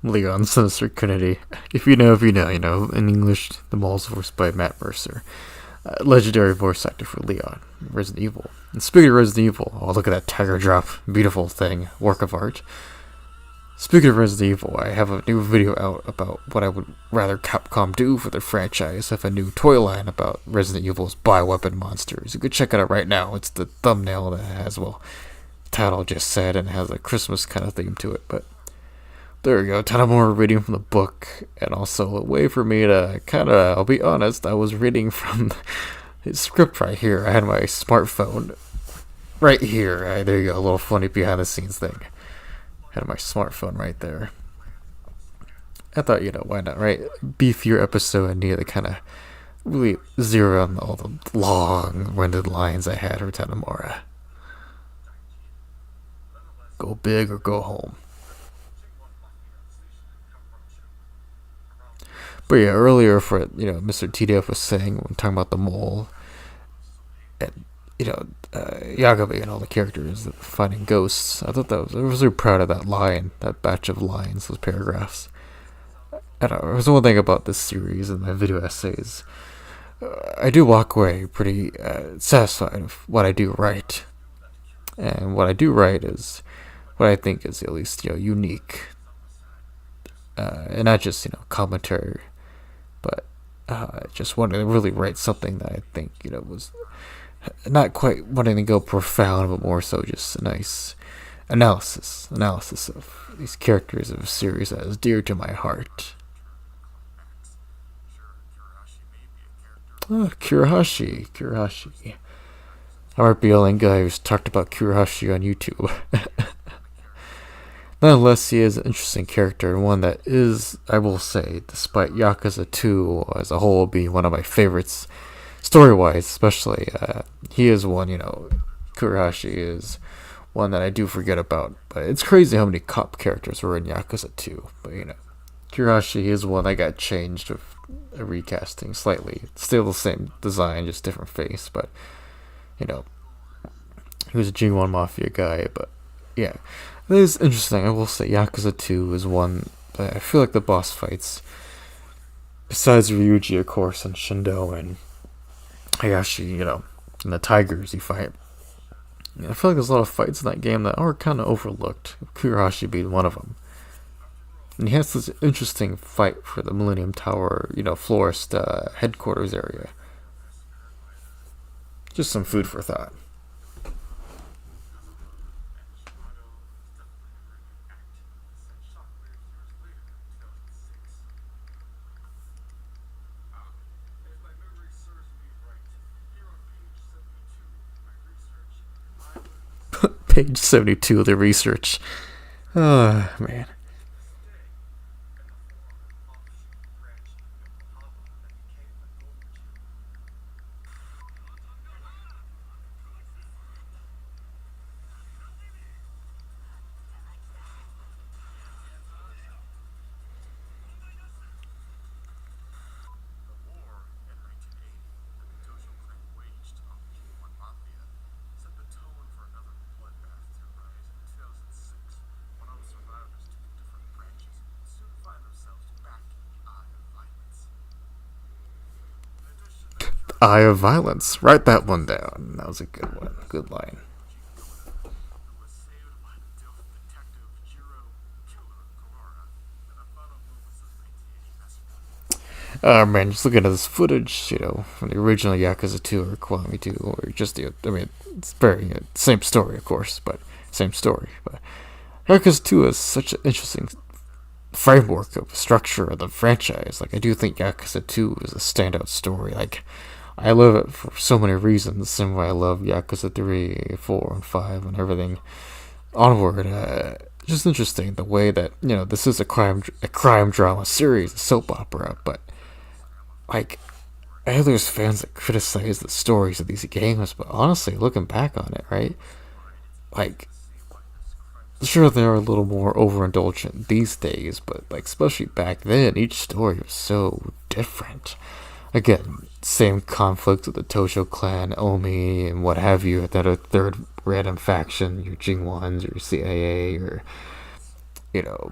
Leon Sinister Kennedy. If you know, you know. In English, the mole's voiced by Matt Mercer. Legendary voice actor for Leon, Resident Evil. And speaking of Resident Evil, oh, look at that tiger drop. Beautiful thing. Work of art. Speaking of Resident Evil, I have a new video out about what I would rather Capcom do for their franchise. I have a new toy line about Resident Evil's bioweapon monsters. You could check it out right now. It's the thumbnail that has, well, the title just said, and has a Christmas kind of theme to it, but there we go. Tanimura reading from the book, and also a way for me to kind of, I'll be honest, I was reading from his script right here. I had my smartphone right here. There you go, a little funny behind the scenes thing. I had my smartphone right there. I thought, why not, right? Beefier episode, I needed to kind of really zero in on all the long-winded lines I had for Tanimura. Go big or go home. But yeah, earlier for Mr. TDF was saying when talking about the mole and Yagami and all the characters finding ghosts. I thought I was really proud of that line, that batch of lines, those paragraphs. I don't know, there's one thing about this series and my video essays. I do walk away pretty satisfied with what I do right, and what I do right is what I think is at least unique, and not just commentary, but just wanting to really write something that I think was not quite wanting to go profound, but more so just a nice analysis of these characters of a series that is dear to my heart. Oh, Kurahashi. I might be the only guy who's talked about Kurahashi on YouTube. Nonetheless, he is an interesting character, and one that is, I will say, despite Yakuza 2 as a whole being one of my favorites, story-wise especially, he is one, Kurahashi is one that I do forget about. But it's crazy how many cop characters were in Yakuza 2. But, Kurahashi is one that got changed with a recasting slightly. Still the same design, just different face, but, he was a G1 Mafia guy, but, yeah. It is interesting. I will say Yakuza 2 is one that I feel like the boss fights, besides Ryuji, of course, and Shindo, and Hayashi, and the tigers you fight. I feel like there's a lot of fights in that game that are kind of overlooked, Kurahashi being one of them. And he has this interesting fight for the Millennium Tower, florist headquarters area. Just some food for thought. Page 72 of the research. Oh, man. Eye of Violence. Write that one down. That was a good one. Good line. Man, just looking at this footage, from the original Yakuza 2 or Kiwami 2, or just it's very, same story, of course, but same story. But Yakuza 2 is such an interesting framework of structure of the franchise. Like, I do think Yakuza 2 is a standout story. Like, I love it for so many reasons. The same way I love Yakuza 3, 4, and 5, and everything onward. Just interesting the way that this is a crime drama series, a soap opera. But like, I know there's fans that criticize the stories of these games, but honestly, looking back on it, right? Like, sure, they are a little more overindulgent these days, but like, especially back then, each story was so different. Again, same conflict with the Tojo clan, Omi, and what have you, that a third random faction, your Jingwans, your CIA, or,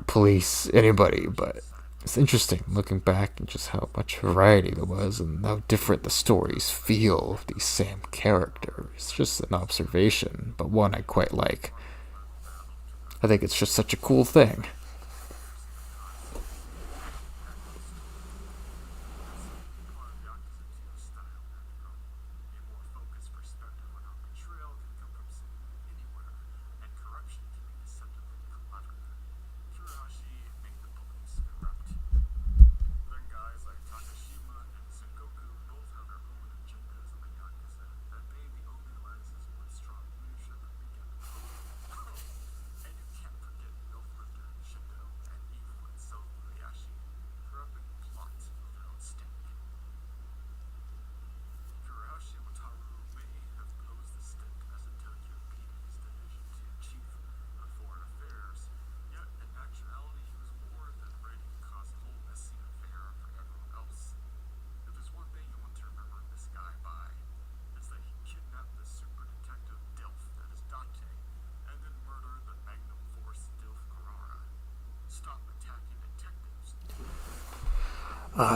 police, anybody, but it's interesting looking back and just how much variety there was and how different the stories feel of these same characters. It's just an observation, but one I quite like. I think it's just such a cool thing.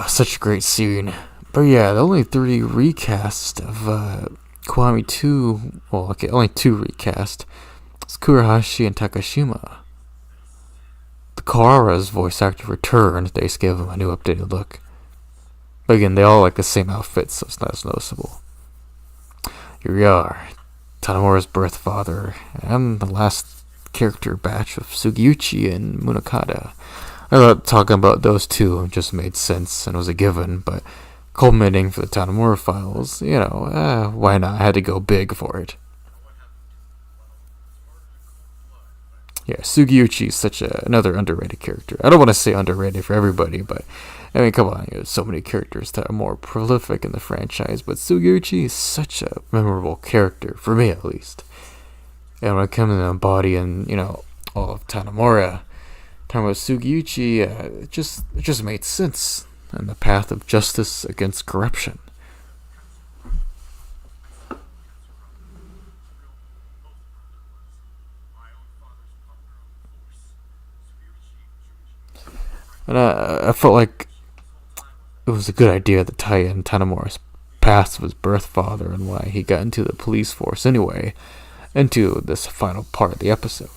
Such a great scene. But yeah, the only 3 recast of Kiwami 2, well, okay, only 2 recast. It's Kurahashi and Takashima. The Kawara's voice actor returned. They just gave him a new updated look. But again, they all like the same outfits, so it's not as noticeable. Here we are. Tanimura's birth father, and the last character batch of Sugiyuchi and Munakata. I thought talking about those two just made sense and was a given, but culminating for the Tanimura files, why not? I had to go big for it. Yeah, Sugiyuchi is such another underrated character. I don't want to say underrated for everybody, but I mean, come on, so many characters that are more prolific in the franchise, but Sugiyuchi is such a memorable character, for me at least. And when it comes to embodying, all of Tanimura, talking about Sugiyuchi, it just made sense in the path of justice against corruption. And I felt like it was a good idea to tie in Tanimura's past of his birth father and why he got into the police force anyway, into this final part of the episode.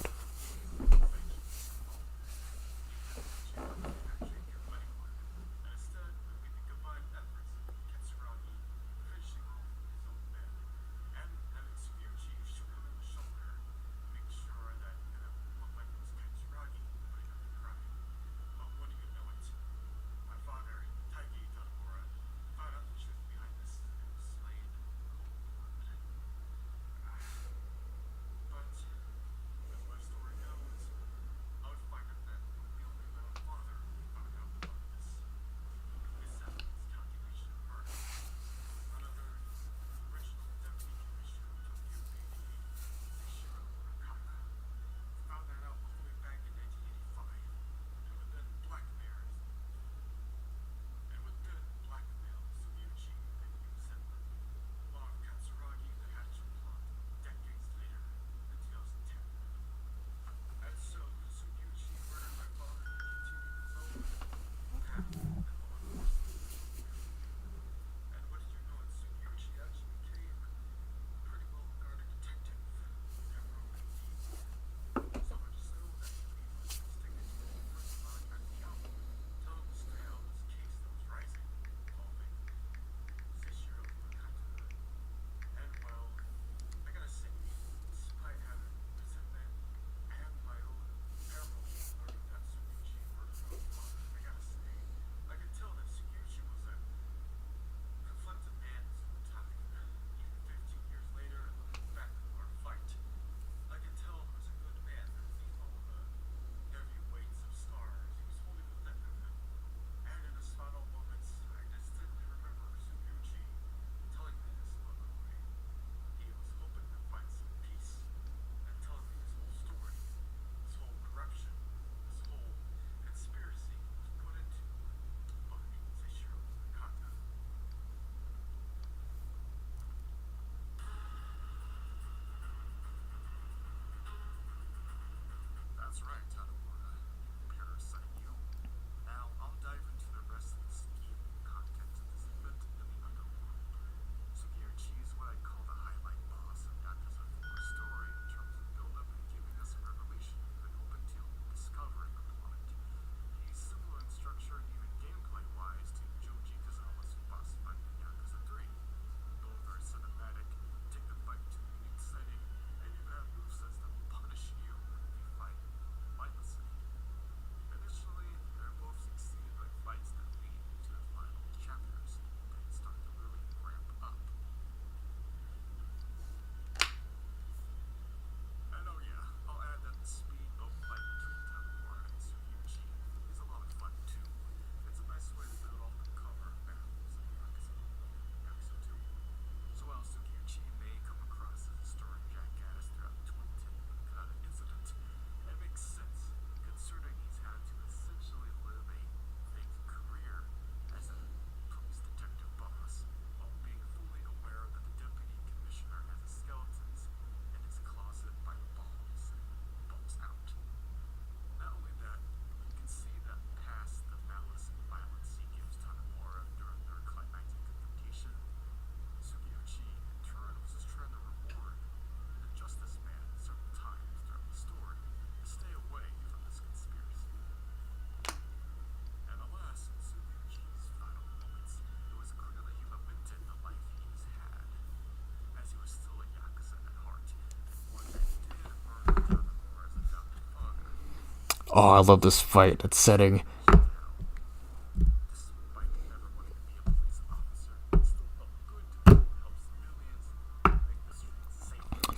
Oh, I love this fight, that setting.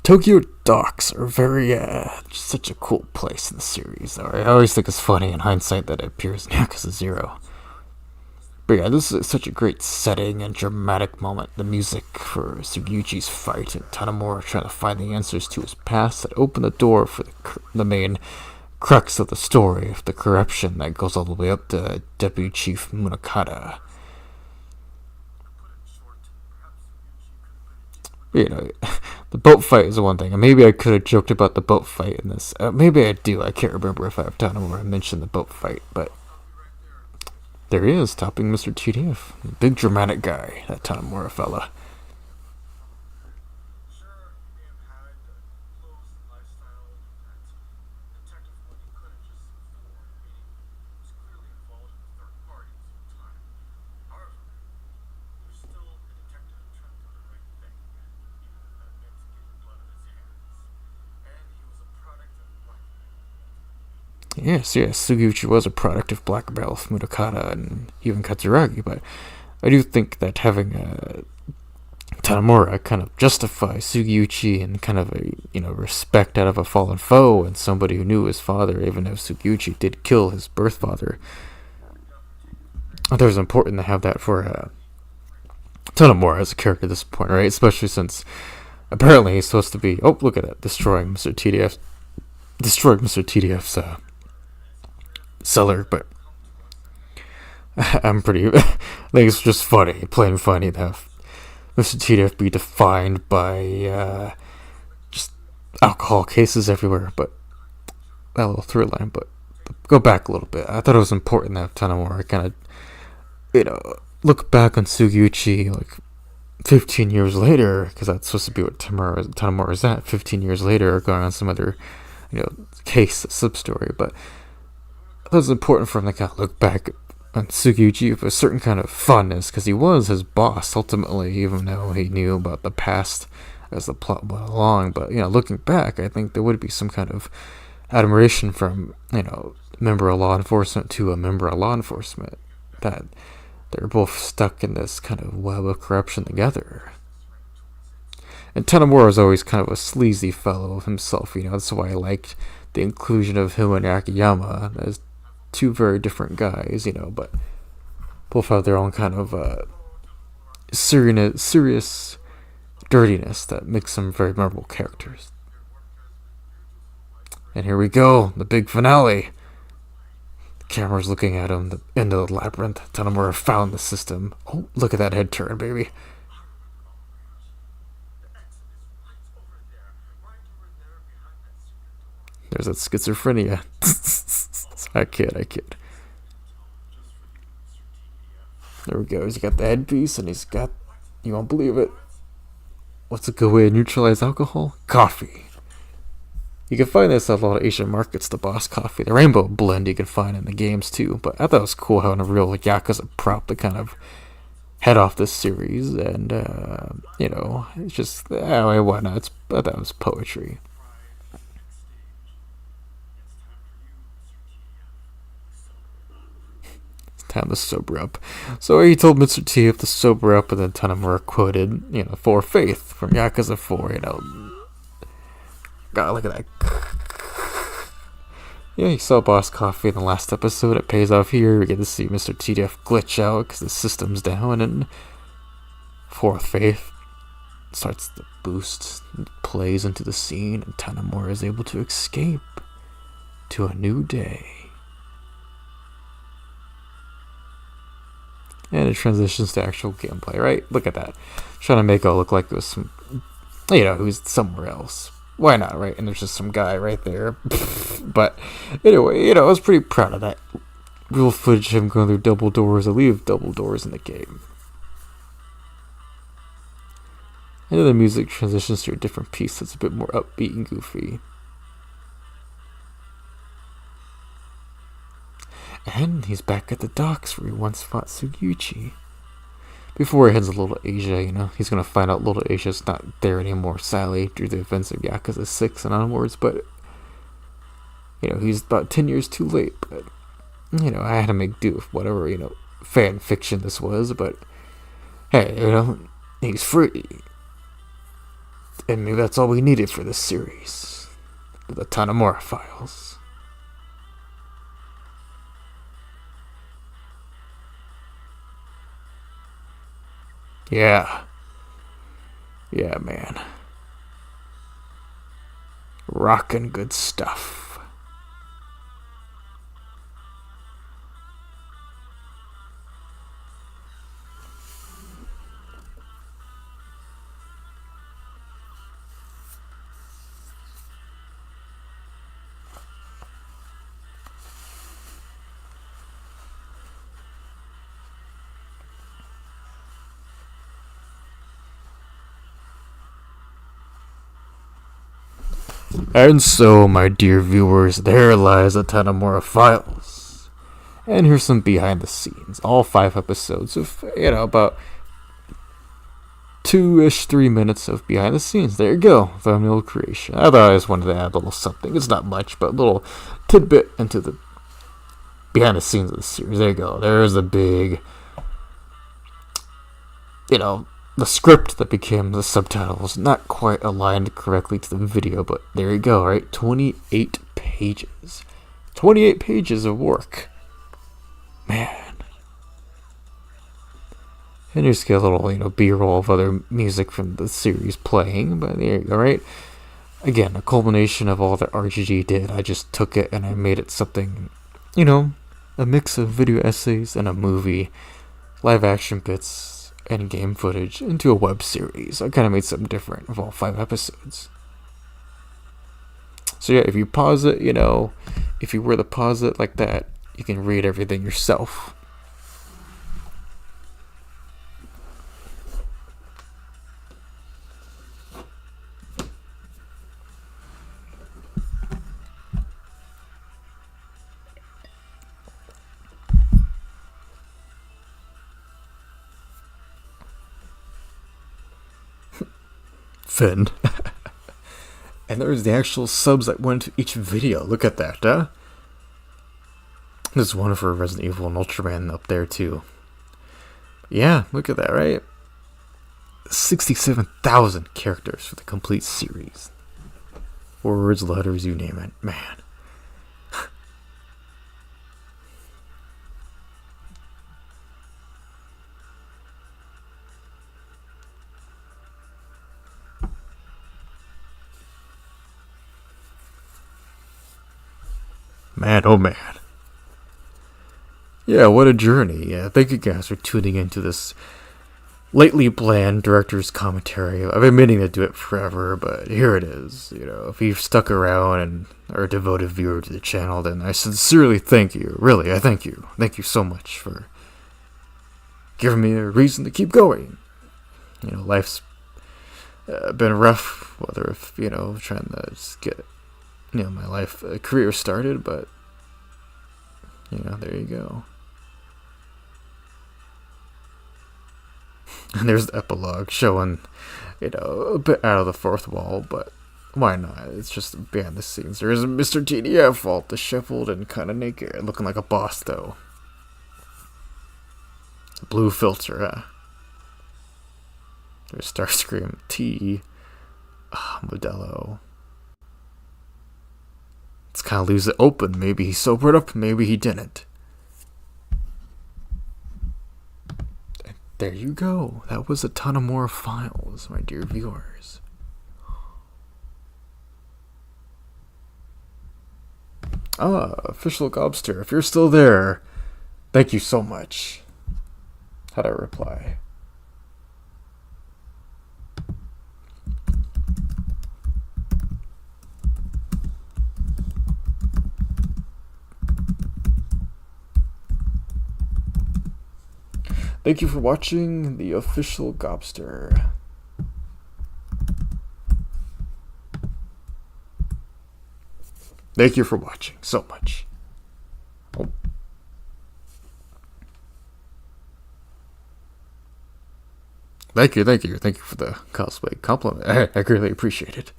Tokyo docks are such a cool place in the series. I always think it's funny in hindsight that it appears in Yakuza 0. But yeah, this is such a great setting and dramatic moment. The music for Sugiuchi's fight and Tanimura trying to find the answers to his past that opened the door for the main crux of the story of the corruption that goes all the way up to Deputy Chief Munakata. You know, the boat fight is one thing, and maybe I could have joked about the boat fight in this. Maybe I do. I can't remember if I have time where I mentioned the boat fight, but there he is, topping Mr. TDF. Big dramatic guy, that Tanimura fella. Yes, Sugiuchi was a product of Black Belt, Mudokata, and even Katsuragi, but I do think that having Tanimura kind of justify Sugiuchi and kind of respect out of a fallen foe and somebody who knew his father, even though Sugiuchi did kill his birth father. I thought it was important to have that for Tanimura as a character at this point, right? Especially since apparently he's supposed to be, oh, look at that, destroying Mr. TDF's cellar, but I think it's just funny, plain funny to have Mr. TDF be defined by just alcohol cases everywhere, but that little through line. But go back a little bit. I thought it was important to have Tanimura kind of, look back on Sugiuchi like 15 years later, because that's supposed to be what Tanimura is at. 15 years later, going on some other, case sub story, but I thought it was important for him to kind of look back on Sugiuchi with a certain kind of fondness, because he was his boss ultimately, even though he knew about the past as the plot went along. But looking back, I think there would be some kind of admiration from member of law enforcement to a member of law enforcement, that they're both stuck in this kind of web of corruption together. And Tanimura is always kind of a sleazy fellow himself. That's why I liked the inclusion of him and Akiyama as two very different guys, but both have their own kind of serious dirtiness that makes them very memorable characters. And here we go, the big finale. The camera's looking at him, the end of the labyrinth. Tanimura found the system. Oh, look at that head turn, baby. There's that schizophrenia. I kid. There we go. He's got the headpiece, and he's got, you won't believe it, what's a good way to neutralize alcohol? Coffee. You can find this at a lot of Asian markets, the Boss Coffee. The rainbow blend you can find in the games too. But I thought it was cool having a real Yakuza prop to kind of head off this series. And, it's just, why not? I thought it was poetry. Time to sober up. So he told Mr. TF to sober up, and then Tanimura quoted, for faith from Yakuza 4, God, look at that. Yeah, you saw Boss Coffee in the last episode. It pays off here. We get to see Mr. TDF glitch out because the system's down, and for faith starts to boost, plays into the scene, and Tanimura is able to escape to a new day. And it transitions to actual gameplay, right? Look at that. Trying to make it look like it was some, who's somewhere else. Why not, right? And there's just some guy right there. But anyway, I was pretty proud of that. Real footage of him going through double doors. I leave double doors in the game. And then the music transitions to a different piece that's a bit more upbeat and goofy. And he's back at the docks where he once fought Sugiuchi. Before he heads to Little Asia, he's going to find out Little Asia's not there anymore, sadly, through the events of Yakuza 6 and onwards. But, he's about 10 years too late, but, I had to make do with whatever, fan fiction this was, but, hey, he's free. And maybe that's all we needed for this series. The Tanimura files. Yeah. Yeah, man. Rockin' good stuff. And so, my dear viewers, there lies the Tanimura files. And here's some behind the scenes. All 5 episodes of, about 2-ish, 3 minutes of behind the scenes. There you go, thumbnail creation. I thought I just wanted to add a little something. It's not much, but a little tidbit into the behind the scenes of the series. There you go. There's a big, the script that became the subtitles, not quite aligned correctly to the video, but there you go, right? 28 pages. 28 pages of work. Man. And just get a little, B-roll of other music from the series playing, but there you go, right? Again, a culmination of all that RGG did. I just took it and I made it something, a mix of video essays and a movie, live action bits, and game footage into a web series. I kind of made something different of all 5 episodes. So yeah, if you pause it, if you were to pause it like that, you can read everything yourself. Finn. And there's the actual subs that went to each video. Look at that, huh? There's one for Resident Evil and Ultraman up there, too. Yeah, look at that, right? 67,000 characters for the complete series. Words, letters, you name it. Man. Man, oh man. Yeah, what a journey. Yeah, thank you guys for tuning into this lately bland director's commentary. I've been meaning to do it forever, but here it is. If you've stuck around and are a devoted viewer to the channel, then I sincerely thank you. Really, I thank you. Thank you so much for giving me a reason to keep going. Life's been rough, whether if, trying to just get my life career started, but there you go. And there's the epilogue showing a bit out of the fourth wall, but why not? It's just behind the scenes. There is a Mr. TDF all disheveled and kind of naked, looking like a boss though. Blue filter, huh? There's Starscream T. Modelo. It's kind of leaves it open. Maybe he sobered up, maybe he didn't. And there you go. That was a ton of more files, my dear viewers. Official Gobster, if you're still there, thank you so much. How'd I reply? Thank you for watching the Official Gobster. Thank you for watching so much. Oh. Thank you for the cosplay compliment. I greatly appreciate it.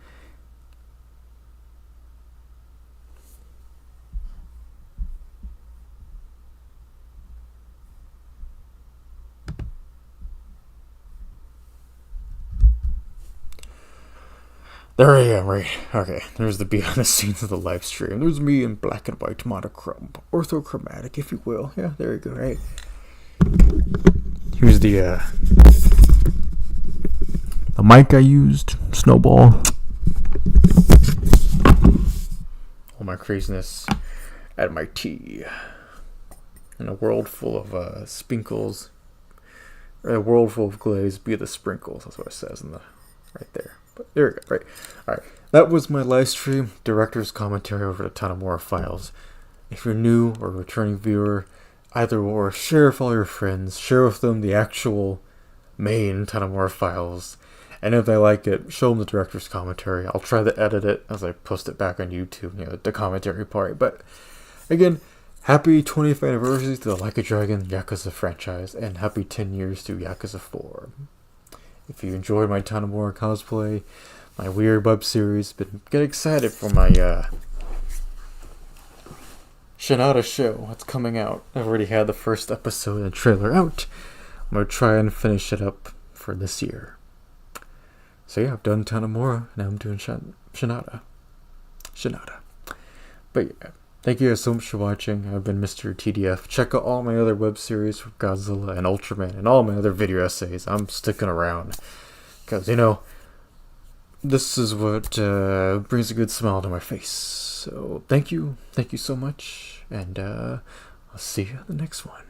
There I am, right? Okay, there's the behind the scenes of the live stream. There's me in black and white, monochrome, orthochromatic, if you will. Yeah, there you go, right? Here's the mic I used, Snowball. All my craziness at my tea. In a world full of spinkles, or a world full of glaze, be the sprinkles. That's what it says in the right there. But there we go. Right. All right. That was my live stream director's commentary over the Tanimura files. If you're new or a returning viewer, either or, share with all your friends. Share with them the actual main Tanimura files. And if they like it, show them the director's commentary. I'll try to edit it as I post it back on YouTube, the commentary part. But again, happy 20th anniversary to the Like a Dragon Yakuza franchise, and happy 10 years to Yakuza 4. If you enjoyed my Tanimura cosplay, my weird web series, but get excited for my Shinada show that's coming out. I've already had the first episode and trailer out. I'm going to try and finish it up for this year. So yeah, I've done Tanimura, now I'm doing Shinada. But yeah, thank you guys so much for watching. I've been Mr. TDF. Check out all my other web series for Godzilla and Ultraman and all my other video essays. I'm sticking around because, this is what brings a good smile to my face. So thank you so much, and I'll see you in the next one.